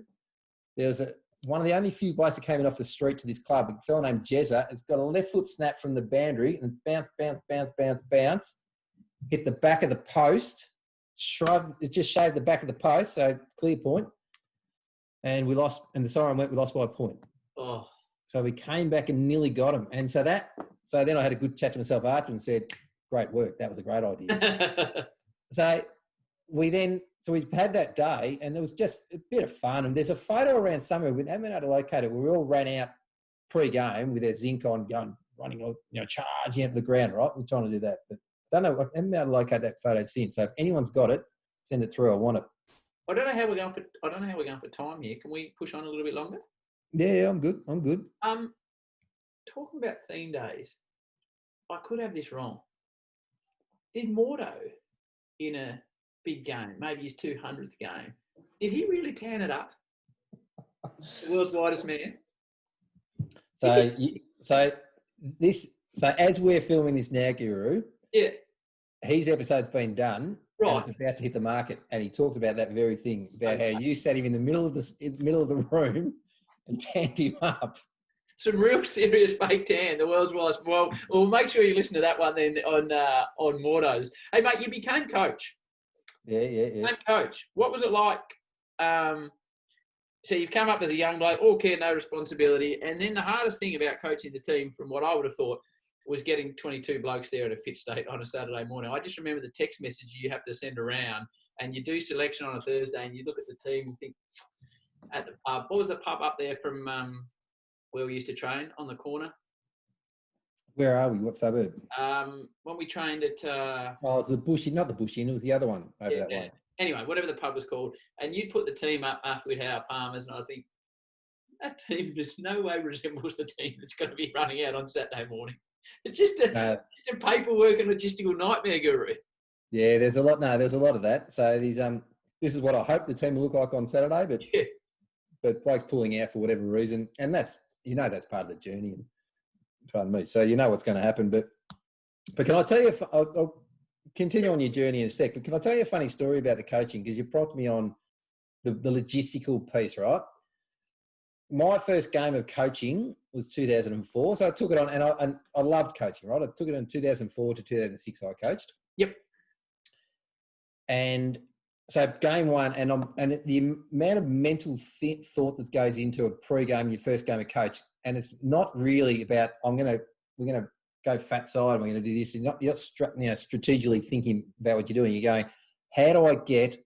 there was one of the only few blokes that came in off the street to this club, a fellow named Jezza, has got a left foot snap from the boundary and bounce, hit the back of the post, it just shaved the back of the post, so clear point. And we lost, and the siren went, we lost by a point. Oh. So we came back and nearly got him. And so then I had a good chat to myself after and said, great work, that was a great idea. So we've had that day, and there was just a bit of fun. And there's a photo around somewhere, we haven't been able to locate it, where we all ran out pre-game with our zinc on, running, charging out to the ground, right? We're trying to do that. But I don't know, I haven't been able to locate that photo since. So if anyone's got it, send it through. I want it. I don't know how we're going for time here. Can we push on a little bit longer? Yeah, I'm good. Talking about theme days, I could have this wrong. Did Mordo in a big game, maybe his 200th game, did he really tan it up? The world's widest man. So as we're filming this now, Guru, yeah, his episode's been done. Right. And it's about to hit the market, and he talked about that very thing, about how you sat him in the middle of the room and tanned him up. Some real serious fake tan, the world's widest. Well, we'll make sure you listen to that one then on Mordo's. Hey, mate, you became coach. Yeah. Became coach. What was it like? So you've come up as a young bloke, all care, no responsibility, and then the hardest thing about coaching the team, from what I would have thought, was getting 22 blokes there at a fit state on a Saturday morning. I just remember the text message you have to send around, and you do selection on a Thursday, and you look at the team and think, at the pub. What was the pub up there from where we used to train on the corner? Where are we? What suburb? When we trained at... it was the Bush Inn, not the Bush Inn. It was the other one over that way. Anyway, whatever the pub was called. And you'd put the team up after we'd had our Palmers, and I think, that team just no way resembles the team that's going to be running out on Saturday morning. It's just a paperwork and logistical nightmare, Guru. Yeah, there's a lot of that. So this is what I hope the team will look like on Saturday, but blokes pulling out for whatever reason, and that's part of the journey. Pardon me. So what's going to happen, but can I tell you? I'll continue on your journey in a sec. But can I tell you a funny story about the coaching? Because you prompted me on the logistical piece, right? My first game of coaching was 2004. So I took it on, and I loved coaching, right? I took it in 2004 to 2006. I coached. Yep. And so game one, and the amount of mental thought that goes into a pre-game, your first game of coach, and it's not really about we're gonna go fat side, and we're gonna do this. You're not strategically thinking about what you're doing. You're going, how do I get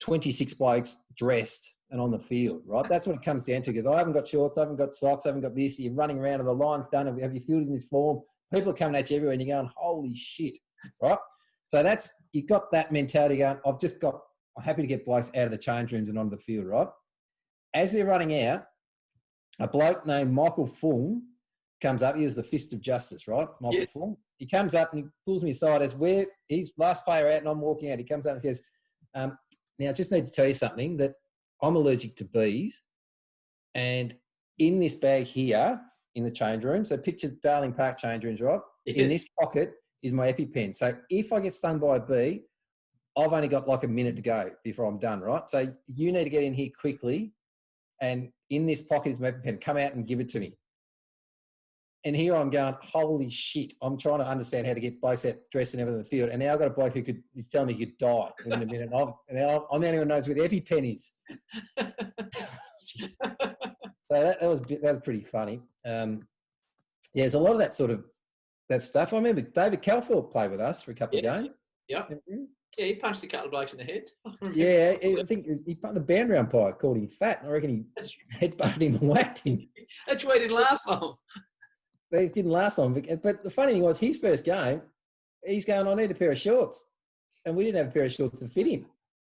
26 blokes dressed and on the field, right? That's what it comes down to, because I haven't got shorts, I haven't got socks, I haven't got this. You're running around and the line's done, and have you fielded in this form? People are coming at you everywhere, and you're going, holy shit, right? So you've got that mentality going, I'm happy to get blokes out of the change rooms and onto the field, right? As they're running out, a bloke named Michael Fung comes up. He was the fist of justice, right? Michael Fung. He comes up and he pulls me aside as he's last player out and I'm walking out. He comes up and says, now I just need to tell you something, that I'm allergic to bees, and in this bag here in the change room, so picture Darling Park change rooms, right? Yes. In this pocket is my EpiPen. So if I get stung by a bee, I've only got like a minute to go before I'm done, right? So you need to get in here quickly and in this pocket is my EpiPen. Come out and give it to me. And here I'm going, holy shit! I'm trying to understand how to get blokes out dressed and everything in the field, and now I've got a bloke who's telling me he could die within a minute. I'm the only one who knows where the EpiPen is. So that was pretty funny. There's a lot of that stuff. I remember David Calthorpe played with us for a couple of games. Yep. Yeah, he punched a couple of blokes in the head. Yeah, I think he punched the boundary umpire, called him fat, and I reckon he headbutted him and whacked him. That's why he didn't last long. It didn't last long. But the funny thing was, his first game, he's going, I need a pair of shorts. And we didn't have a pair of shorts to fit him.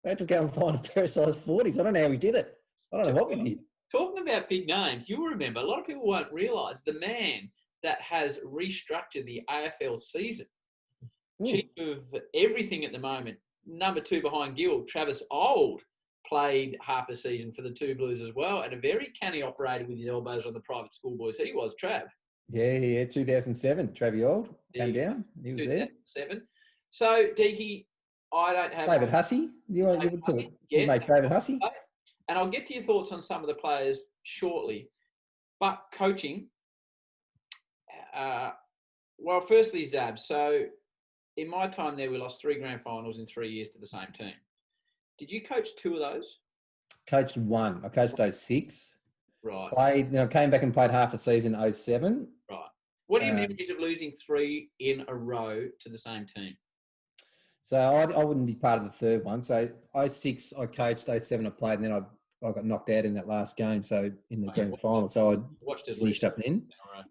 We had to go and find a pair of size 40s. I don't know how we did it. I don't know what we did. Talking about big names, you'll remember, a lot of people won't realise the man that has restructured the AFL season. Chief of everything at the moment, number 2 behind Gill, Travis Auld, played half a season for the Two Blues as well, and a very canny operator with his elbows on the private schoolboys. He was, Trav. Yeah, 2007. Travie Auld came down. He was 2007. There. So, Deaky, I don't have... David Hussey? You want to give it to your mate David Hussey? And I'll get to your thoughts on some of the players shortly. But coaching, well, firstly, Zab. So, in my time there, we lost 3 grand finals in 3 years to the same team. Did you coach 2 of those? Coached 1. I coached 06. Right. Came back and played half a season 07. Right. What are your memories of losing 3 in a row to the same team? So I wouldn't be part of the third one. So 06 I coached, 07 I played, and then I got knocked out in that last game. So in the grand final. So I finished up then.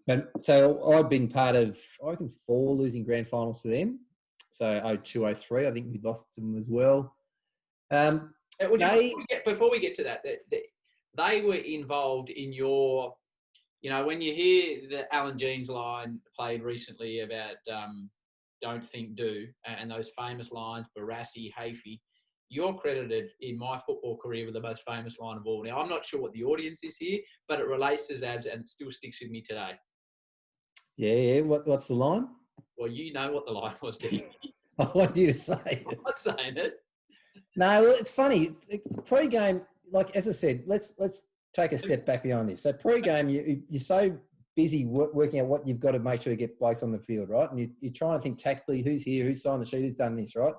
Right. So I'd been part of, I reckon, 4 losing grand finals to them. So 02, 03, I think we lost them as well. Before we get to that, they were involved in your, when you hear the Alan Jeans line played recently about don't think, do, and those famous lines, Barassi, Hafey, you're credited in my football career with the most famous line of all. Now, I'm not sure what the audience is here, but it relates to Zabs and it still sticks with me today. Yeah. What's the line? Well, you know what the line was, do you? I want you to say it. I'm not saying it. No, well, it's funny. Pre-game, like as I said, let's take a step back behind this. So pre-game, you're so busy working out what you've got to make sure you get blokes on the field, right? And you're trying to think tactically, who's here, who's signed the sheet, who's done this, right?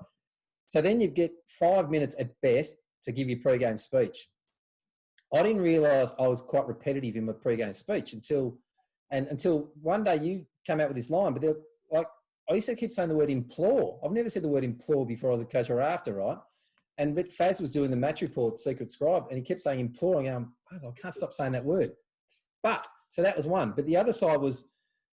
So then you get 5 minutes at best to give your pre-game speech. I didn't realise I was quite repetitive in my pre-game speech until one day you came out with this line, but I used to keep saying the word implore. I've never said the word implore before I was a coach or after, right? But Faz was doing the match report, Secret Scribe, and he kept saying imploring. I can't stop saying that word. So that was one. But the other time was,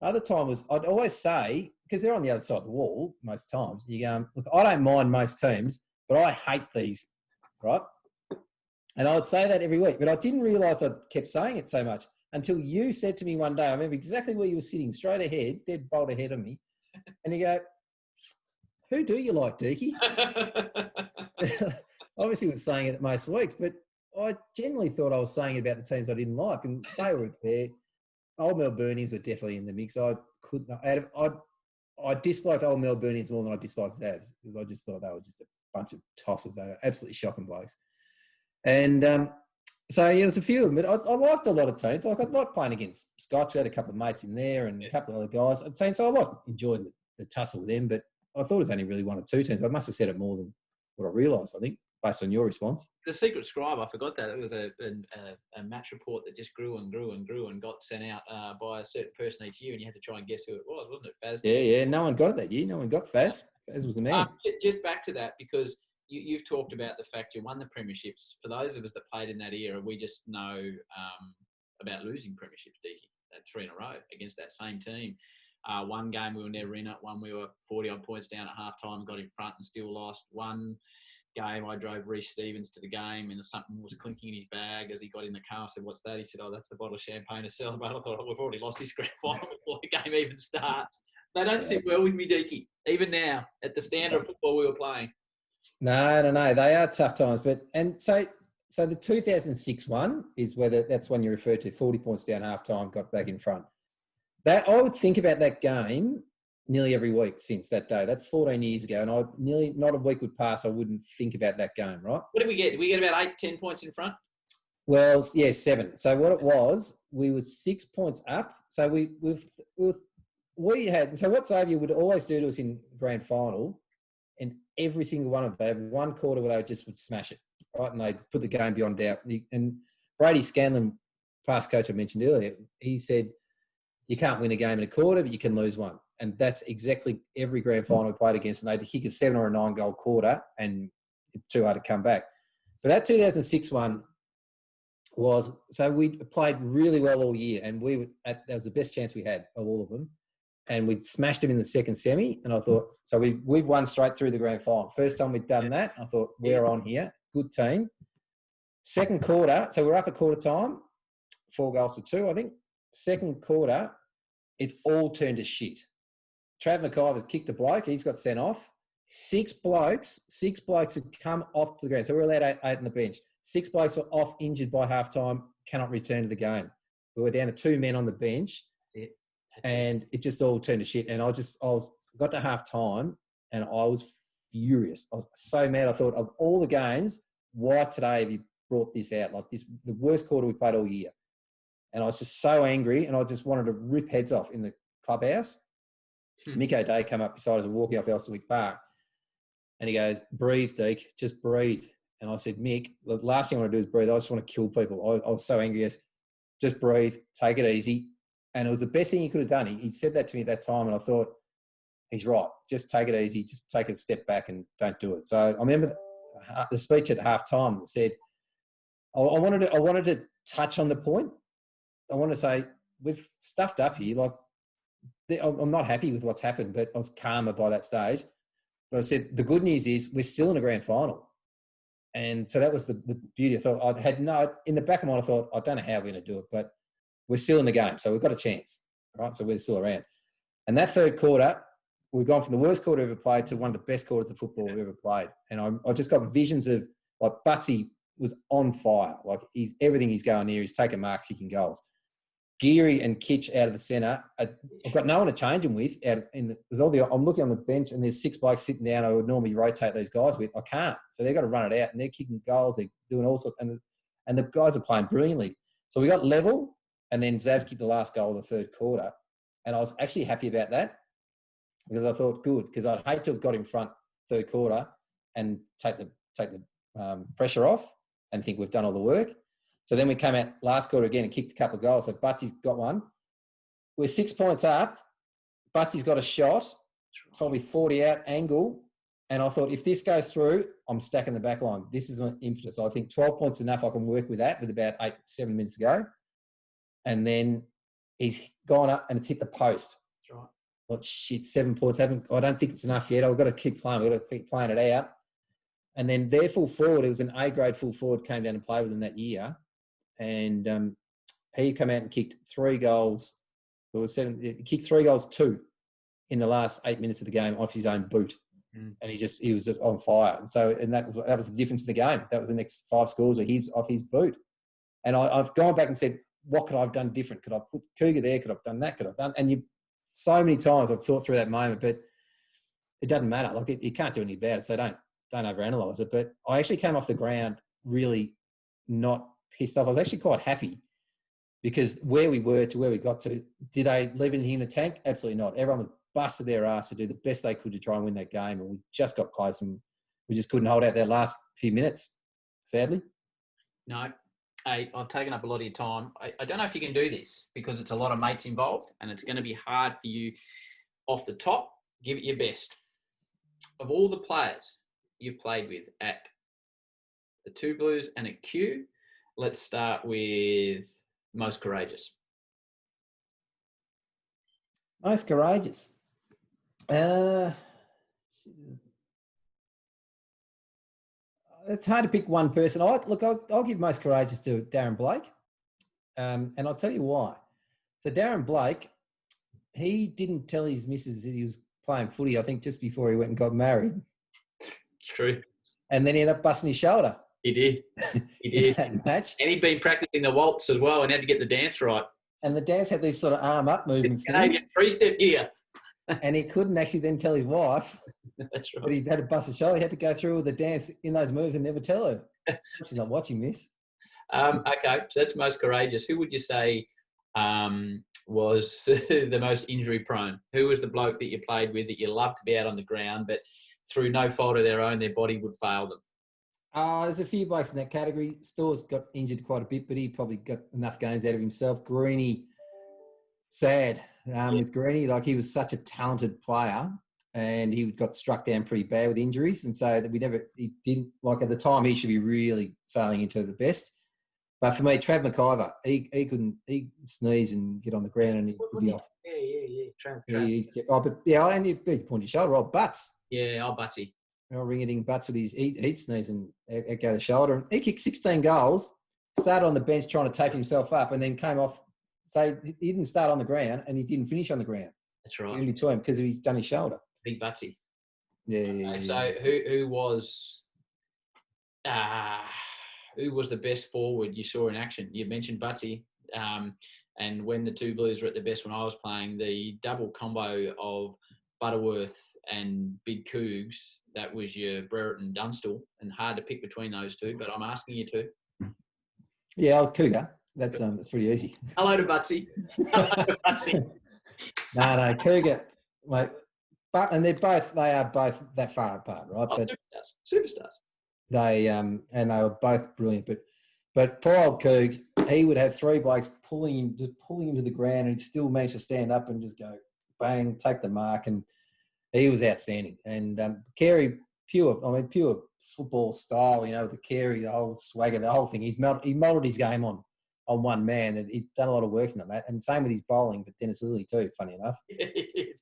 I'd always say, because they're on the other side of the wall most times, you go, look, I don't mind most teams, but I hate these, right? And I would say that every week, but I didn't realise I kept saying it so much until you said to me one day, I remember exactly where you were sitting, straight ahead, dead bolt ahead of me, and you go, who do you like, Deaky? Obviously was saying it most weeks, but I generally thought I was saying it about the teams I didn't like, and they were there. Old Melburnians were definitely in the mix. I disliked Old Melburnians more than I disliked Zabs, because I just thought they were just a bunch of tossers. They were absolutely shocking blokes. And so yeah, there was a few of them, but I liked a lot of teams. Like I liked playing against Scotch. I had a couple of mates in there and a couple of other guys. I'd say, so I enjoyed the tussle with them, but I thought it was only really 1 or 2 teams. I must have said it more than what I realised, I think, based on your response. The Secret Scribe, I forgot that. It was a match report that just grew and grew and grew and got sent out by a certain person each year, and you had to try and guess who it was, wasn't it, Faz? Yeah. No one got it that year. No one got Faz. Faz was the man. Just back to that, because you've talked about the fact you won the premierships. For those of us that played in that era, we just know about losing premierships, Deaky, 3 in a row against that same team. One game we were never in it. One we were 40-odd points down at half-time, got in front and still lost. One game I drove Reece Stevens to the game and something was clinking in his bag as he got in the car. I said, what's that? He said, that's the bottle of champagne to celebrate. I thought, we've already lost this grand final before the game even starts. They don't sit well with me, Deaky, even now at the standard of football we were playing. No. They are tough times. So the 2006 one is that's when you referred to 40 points down half-time, got back in front. That I would think about that game nearly every week since that day. That's 14 years ago, and not a week would pass I wouldn't think about that game, right? What did we get? Did we get about 8-10 points in front? Well, yeah, 7. So what it was, we were 6 points up. So we had. So what Xavier would always do to us in grand final, and every single one of them, one quarter where they just would smash it, right, and they'd put the game beyond doubt. And Brady Scanlon, past coach I mentioned earlier, he said, you can't win a game in a quarter, but you can lose one. And that's exactly every grand final we played against. And they'd kick a 7 or a 9 goal quarter and it's too hard to come back. But that 2006 one was, so we played really well all year. And that was the best chance we had of all of them. And we smashed them in the second semi. And I thought, so we've won straight through the grand final. First time we'd done that, I thought, we're on here. Good team. Second quarter, so we're up at quarter time, 4-2, I think. Second quarter, it's all turned to shit. Trav McIver's kicked the bloke. He's got sent off. Six blokes had come off to the ground. So we're allowed eight on the bench. 6 blokes were off injured by halftime, cannot return to the game. We were down to 2 men on the bench. That's it. It just all turned to shit. And I got to halftime and I was furious. I was so mad. I thought, of all the games, why today have you brought this out? Like this, the worst quarter we played all year. And I was just so angry and I just wanted to rip heads off in the clubhouse. Mick O'Day came up beside us and walking off Elsternwick Park. And he goes, breathe, Deke, just breathe. And I said, Mick, the last thing I want to do is breathe. I just want to kill people. I was so angry. Yes, just breathe, take it easy. And it was the best thing he could have done. He said that to me at that time and I thought, he's right. Just take it easy. Just take a step back and don't do it. So I remember the speech at halftime said, I wanted to touch on the point. I want to say, we've stuffed up here. Like, I'm not happy with what's happened, but I was calmer by that stage. But I said, the good news is we're still in a grand final. And so that was the beauty. I thought in the back of my mind, I thought, I don't know how we're going to do it, but we're still in the game. So we've got a chance, right? So we're still around. And that third quarter, we've gone from the worst quarter we've ever played to one of the best quarters of football we've ever played. And I just got visions of, like, Butsy was on fire. Like, everything he's going near, he's taking marks, kicking goals. Geary and Kitch out of the centre. I've got no one to change them with. I'm looking on the bench and there's 6 blokes sitting down I would normally rotate those guys with. I can't. So they've got to run it out and they're kicking goals. They're doing all sorts. And the guys are playing brilliantly. So we got level and then Zavs kicked the last goal of the third quarter. And I was actually happy about that because I thought, good, because I'd hate to have got in front third quarter and take the pressure off and think we've done all the work. So then we came out last quarter again and kicked a couple of goals. So Butsy's got one. We're 6 points up. Butsy's got a shot, probably 40 out angle. And I thought, if this goes through, I'm stacking the back line. This is my impetus. So I think 12 points is enough. I can work with that with about 7 minutes to go. And then he's gone up and it's hit the post. That's right. Well, shit, 7 points. I don't think it's enough yet. I've got to keep playing. We've got to keep playing it out. And then their full forward, it was an A-grade full forward, came down and played with them that year. And he came out and kicked 3 goals. He kicked 3 goals, 2 in the last 8 minutes of the game off his own boot. And he was on fire. And that was the difference in the game. That was the next 5 scores where he's off his boot. And I've gone back and said, what could I have done different? Could I put Cougar there? Could I have done that? Could I have done? And so many times I've thought through that moment, but it doesn't matter. Like, you can't do anything about it. So don't overanalyze it. But I actually came off the ground really not pissed off. I was actually quite happy because where we were to where we got to, did they leave anything in the tank? Absolutely not. Everyone was busted their ass to do the best they could to try and win that game. And we just got close and we just couldn't hold out that last few minutes, sadly. No. Hey, I've taken up a lot of your time. I don't know if you can do this because it's a lot of mates involved and it's going to be hard for you off the top. Give it your best. Of all the players you've played with at the Two Blues and at Q, let's start with most courageous. Most courageous. It's hard to pick one person. I'll give most courageous to Darren Blake. And I'll tell you why. So Darren Blake, he didn't tell his missus that he was playing footy, I think, just before he went and got married. True. And then he ended up busting his shoulder. He did. He did. That match. And he'd been practicing the waltz as well and had to get the dance right. And the dance had these sort of arm up movements. Canadian 3-step gear. And he couldn't actually then tell his wife. That's right. But he had to bust his shoulder. He had to go through with the dance in those moves and never tell her. She's not watching this. Okay, so that's most courageous. Who would you say was the most injury prone? Who was the bloke that you played with that you loved to be out on the ground, but through no fault of their own, their body would fail them? There's a few blokes in that category. Storrs got injured quite a bit, but he probably got enough games out of himself. Greeny, sad with Greeny. Like, he was such a talented player, and he got struck down pretty bad with injuries. And so that he didn't, like, at the time, he should be really sailing into the best. But for me, Trav McIver, he sneeze and get on the ground and he'd be off. Yeah. Trav. And he pointed his shoulder. Butts. Yeah, Buttsy. Ring-a-ding butts with his he'd sneeze and go the shoulder. And he kicked 16 goals, started on the bench trying to tape himself up, and then came off. So he didn't start on the ground and he didn't finish on the ground. That's right. In between, because he's done his shoulder. Big Buttsy. Yeah. So who was the best forward you saw in action? You mentioned Buttsy. And when the two Blues were at their best when I was playing, the double combo of Butterworth and Big Cougs, that was your Brereton and Dunstall, and hard to pick between those two, but I'm asking you to. Yeah, I was Cougar. That's pretty easy. Hello to Butsy. No, Cougar, mate. And they are both that far apart, right? Oh, but superstars. They and they were both brilliant. But poor old Cougs, he would have three blokes pulling him to the ground, and he'd still manage to stand up and just go bang, take the mark, and he was outstanding. And Carey, pure football style, the Carey, the whole swagger, the whole thing. He modelled his game on one man. He's done a lot of working on that, and same with his bowling. But Dennis Lilly too, funny enough. Yeah, he did.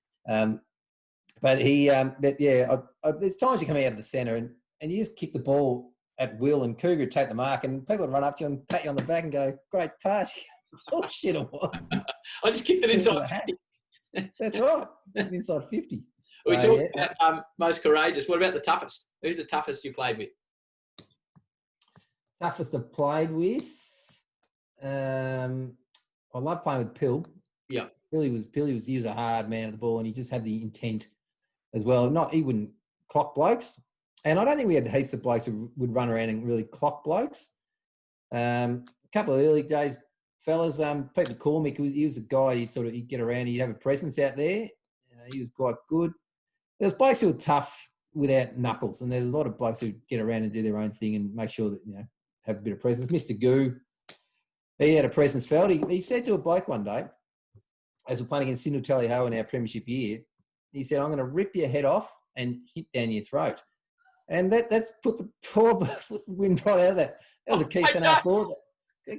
There's times you come out of the centre and you just kick the ball at will, and Cougar would take the mark, and people would run up to you and pat you on the back and go, "Great pass." Oh shit, it was. I just kicked it inside 50. That's right, inside 50. We talked about most courageous. What about the toughest? Who's the toughest you played with? Toughest I've played with? I love playing with Pill. Yeah. He was a hard man at the ball, and he just had the intent as well. He wouldn't clock blokes. And I don't think we had heaps of blokes who would run around and really clock blokes. A couple of early days, fellas, people call me because he was a guy, he'd get around, he'd have a presence out there. He was quite good. There's blokes who were tough without knuckles, and there's a lot of blokes who get around and do their own thing and make sure that, have a bit of presence. Mr. Goo, he had a presence felt. He said to a bloke one day, as we're playing against Sydney Tally Ho in our premiership year, he said, "I'm going to rip your head off and hit down your throat." And that's put the wind right out of that. That was a key centre forward.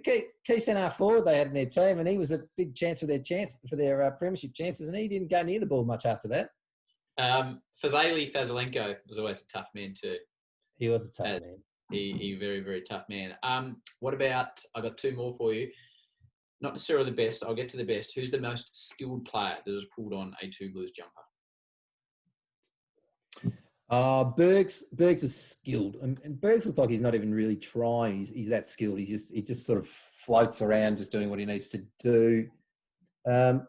Key centre forward they had in their team, and he was a big chance for their premiership chances, and he didn't go near the ball much after that. Fazalenko was always a tough man too. He was a tough man. He very, very tough man. What about, I got two more for you. Not necessarily the best. I'll get to the best. Who's the most skilled player that has pulled on a two Blues jumper? Bergs is skilled, and Bergs looks like he's not even really trying. He's that skilled. He just sort of floats around, just doing what he needs to do.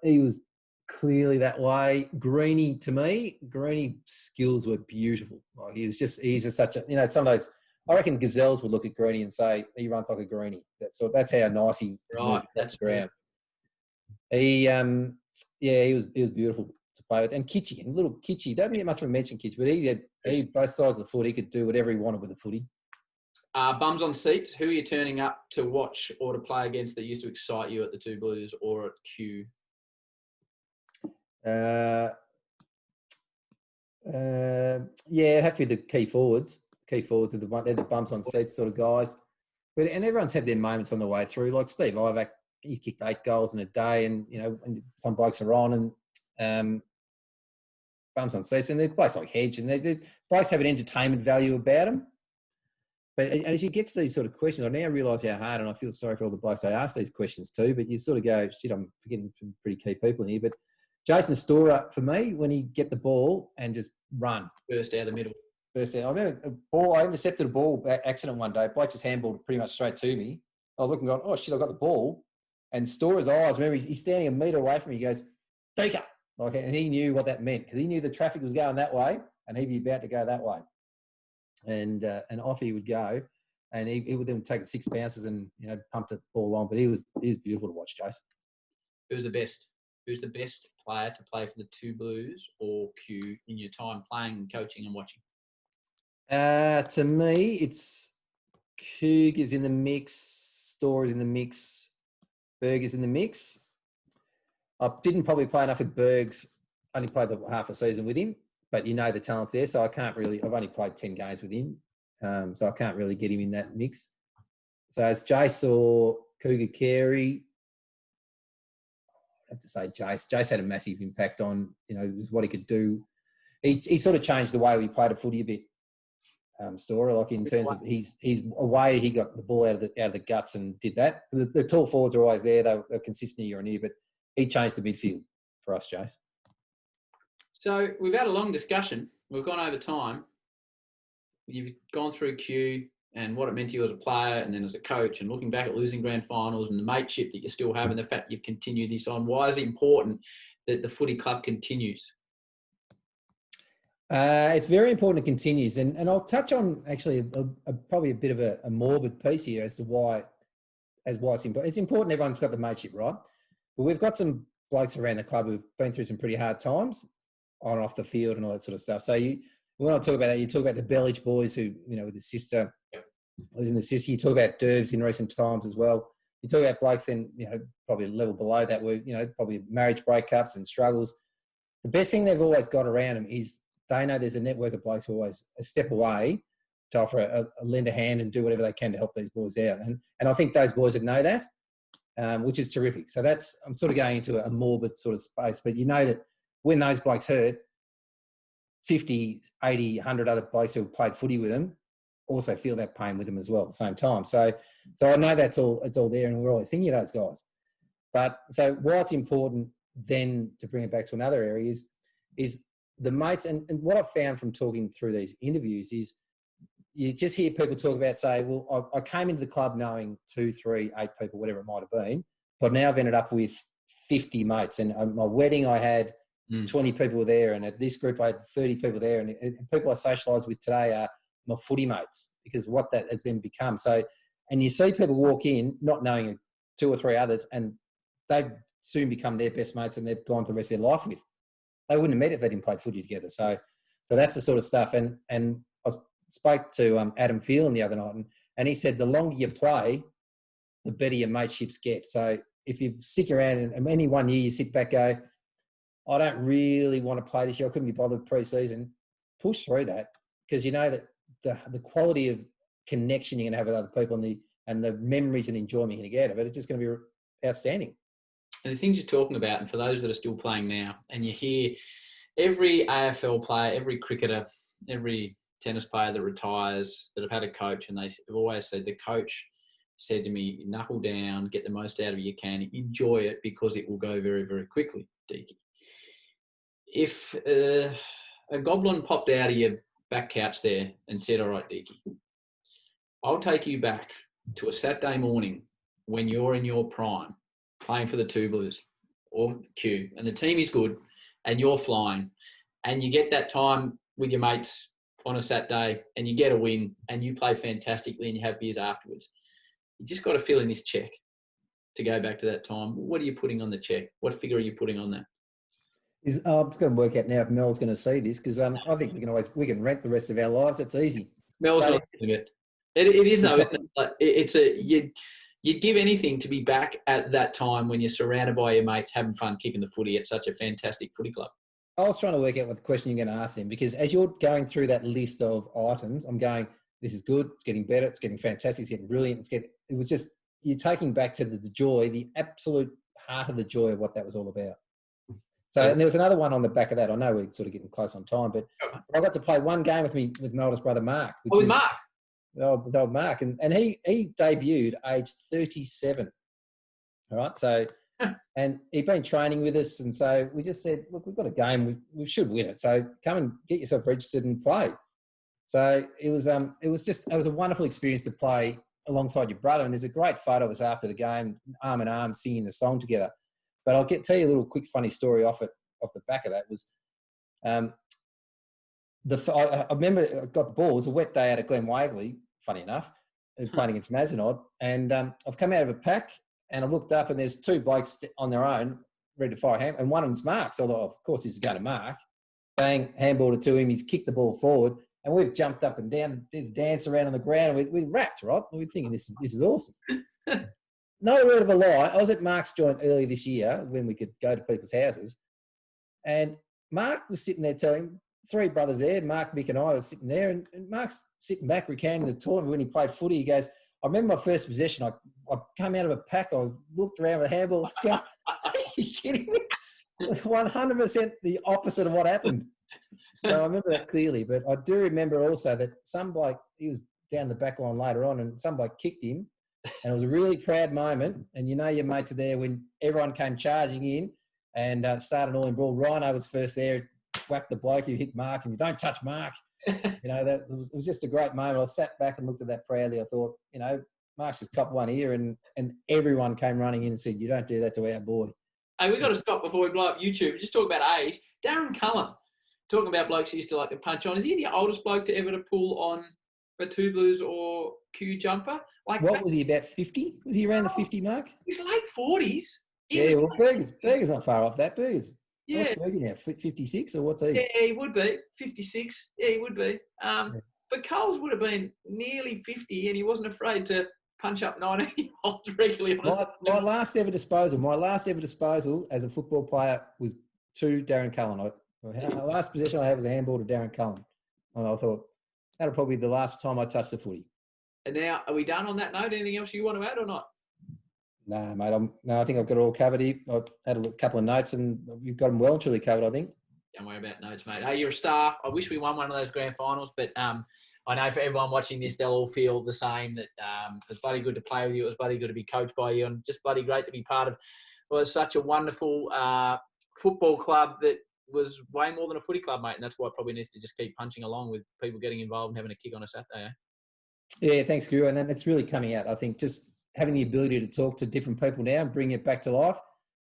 He was clearly that way. Greeny skills were beautiful. Like he's just such a, some of those. I reckon gazelles would look at Greeny and say he runs like a Greeny. That's how nice he right. That's ground. He was beautiful to play with, and Kitchy, and little Kitchy. Don't get much of a mention, Kitchy, but he had both sides of the foot. He could do whatever he wanted with the footy. Bums on seats. Who are you turning up to watch or to play against that used to excite you at the two Blues or at Q? It'd have to be the key forwards. Key forwards are they're the bumps on seats sort of guys. And everyone's had their moments on the way through. Like Steve Ivac, he kicked 8 goals in a day, and and some blokes are on and bumps on seats, and they're blokes like Hedge, and they blokes have an entertainment value about them. But as you get to these sort of questions, I now realise how hard, and I feel sorry for all the blokes I ask these questions to. But you sort of go, shit, I'm forgetting some pretty key people in here. But Jason Storer, for me, when he get the ball and just run. Burst out the middle. Burst out. I remember I intercepted a ball accident one day. Blake just handballed it pretty much straight to me. I was looking going, oh, shit, I got the ball. And Storer's eyes, remember, he's standing a metre away from me. He goes, Deaker. And he knew what that meant because he knew the traffic was going that way and he'd be about to go that way. And off he would go. And he would then take 6 bounces and, pump the ball on. But he was beautiful to watch, Jace. Who's the best? Who's the best player to play for the Two Blues or Q in your time playing, coaching and watching? To me, it's Cougars in the mix, Storrs in the mix, Burgers in the mix. I didn't probably play enough with Bergs. Only played the half a season with him, but the talent's there, so I can't really. I've only played 10 games with him, so I can't really get him in that mix. So it's Jace or Cougar Carey. I have to say Jace. Jace had a massive impact on what he could do. He sort of changed the way we played a footy a bit. Storer, like in terms of he's away, he got the ball out of the guts and did that. The tall forwards are always there; they're consistent year on year, but he changed the midfield for us, Jace. So we've had a long discussion. We've gone over time. You've gone through Q and what it meant to you as a player, and then as a coach, and looking back at losing grand finals and the mateship that you still have, and the fact you've continued this on. Why is it important that the footy club continues? It's very important it continues. And I'll touch on actually probably a bit of a morbid piece here as to why it's important. It's important everyone's got the mateship, right? But we've got some blokes around the club who've been through some pretty hard times on and off the field and all that sort of stuff. So when I talk about that, you talk about the Belledge boys who, with the sister, losing the sister. You talk about Derbs in recent times as well. You talk about blokes then, probably a level below that were, probably marriage breakups and struggles. The best thing they've always got around them is they know there's a network of blokes who are always a step away to offer a lend a hand and do whatever they can to help these boys out. And I think those boys would know that, which is terrific. So I'm sort of going into a morbid sort of space, but that when those blokes hurt, 50, 80, 100 other blokes who played footy with them also feel that pain with them as well at the same time. So I know it's all there, and we're always thinking of those guys. But so why it's important then to bring it back to another area is the mates, and what I've found from talking through these interviews is you just hear people talk about, say, well, I came into the club knowing 2, 3, 8 people, whatever it might have been, but now I've ended up with 50 mates. And at my wedding, I had 20 people there, and at this group, I had 30 people there. And people I socialise with today are my footy mates, because what that has then become. So, and you see people walk in not knowing 2 or 3 others, and they soon become their best mates, and they've gone the rest of their life with. They wouldn't have met if they didn't play footy together. So that's the sort of stuff. And I spoke to Adam Phelan the other night, and he said the longer you play, the better your mateships get. So if you stick around and any one year you sit back, go, I don't really want to play this year, I couldn't be bothered pre-season, push through that, because you know that the quality of connection you're going to have with other people and the memories and enjoyment you're going to get of it, it's just going to be outstanding. And the things you're talking about, and for those that are still playing now, and you hear every AFL player, every cricketer, every tennis player that retires, that have had a coach, and they've always said, the coach said to me, knuckle down, get the most out of it you can, enjoy it, because it will go very, very quickly, Deaky. If a goblin popped out of your back couch there and said, all right, Deaky, I'll take you back to a Saturday morning when you're in your prime, playing for the Two Blues or Q, and the team is good and you're flying, and you get that time with your mates on a Saturday and you get a win and you play fantastically and you have beers afterwards. You just got to fill in this check to go back to that time. What are you putting on the check? What figure are you putting on that? I'm just going to work out now if Mel's going to see this, because I think we can rent the rest of our lives. That's easy. Mel's not doing it. It is though, isn't it? Like you'd give anything to be back at that time when you're surrounded by your mates having fun kicking the footy at such a fantastic footy club. I was trying to work out what the question you're going to ask them, because as you're going through that list of items, I'm going, this is good, it's getting better, it's getting fantastic, it's getting brilliant, it was just, you're taking back to the joy, the absolute heart of the joy of what that was all about. So, and there was another one on the back of that. I know we're sort of getting close on time, but I got to play one game with my oldest brother, Mark. With Mark? With old Mark. And he debuted aged 37. All right. So, and he'd been training with us. And so we just said, look, we've got a game. We should win it. So come and get yourself registered and play. So it was a wonderful experience to play alongside your brother. And there's a great photo of us after the game, arm in arm, singing the song together. But I'll tell you a little quick funny story off the back of that. Was I remember I got the ball. It was a wet day out at Glen Waverley, funny enough. playing against Mazenod. And I've come out of a pack and I looked up and there's two blokes on their own, ready to fire a hand, and one of them's Mark. So I thought, of course, he's going to Mark. Bang, handballed it to him. He's kicked the ball forward. And we've jumped up and down, did a dance around on the ground. We rapped, right? We're thinking this is awesome. No word of a lie. I was at Mark's joint earlier this year when we could go to people's houses. And Mark was sitting there telling three brothers there, Mark, Mick and I were sitting there. And Mark's sitting back recounting the tournament when he played footy. He goes, I remember my first possession. I came out of a pack. I looked around with a handball. Are you kidding me? 100% the opposite of what happened. So I remember that clearly, but I do remember also that some bloke, he was down the back line later on and some bloke kicked him and it was a really proud moment. And you know your mates are there when everyone came charging in and started all in brawl. Rhino was first there, whacked the bloke who hit Mark and you don't touch Mark. You know, it was just a great moment. I sat back and looked at that proudly. I thought, you know, Mark's just copped one here and everyone came running in and said, you don't do that to our boy. Hey, we've got to stop before we blow up YouTube. Just talk about age. Darren Cullen. Talking about blokes who used to like to punch on. Is he the oldest bloke to ever to pull on a two blues or Q jumper? Like what was he, about 50? Was he around the 50 mark? He's late 40s. Yeah, well, Berger's not far off that. Berger's yeah. Berger now, 56 or what's he? Yeah, he would be. 56. Yeah, he would be. But Coles would have been nearly 50 and he wasn't afraid to punch up 19-year-olds regularly. My last ever disposal as a football player was to Darren Cullen. The last possession I had was a handball to Darren Cullen. And I thought, that'll probably be the last time I touched the footy. And now, are we done on that note? Anything else you want to add or not? No, mate. I think I've got it all covered here. I've had a couple of notes and you've got them well and truly covered, I think. Don't worry about notes, mate. Hey, you're a star. I wish we won one of those grand finals, but I know for everyone watching this, they'll all feel the same, that it's bloody good to play with you. It was bloody good to be coached by you and just bloody great to be part of such a wonderful football club that was way more than a footy club, mate. And that's why it probably needs to just keep punching along with people getting involved and having a kick on a Saturday. Yeah, thanks, Guru. And it's really coming out. I think just having the ability to talk to different people now and bring it back to life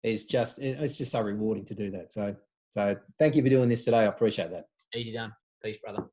it's just so rewarding to do that. So thank you for doing this today. I appreciate that. Easy done. Peace, brother.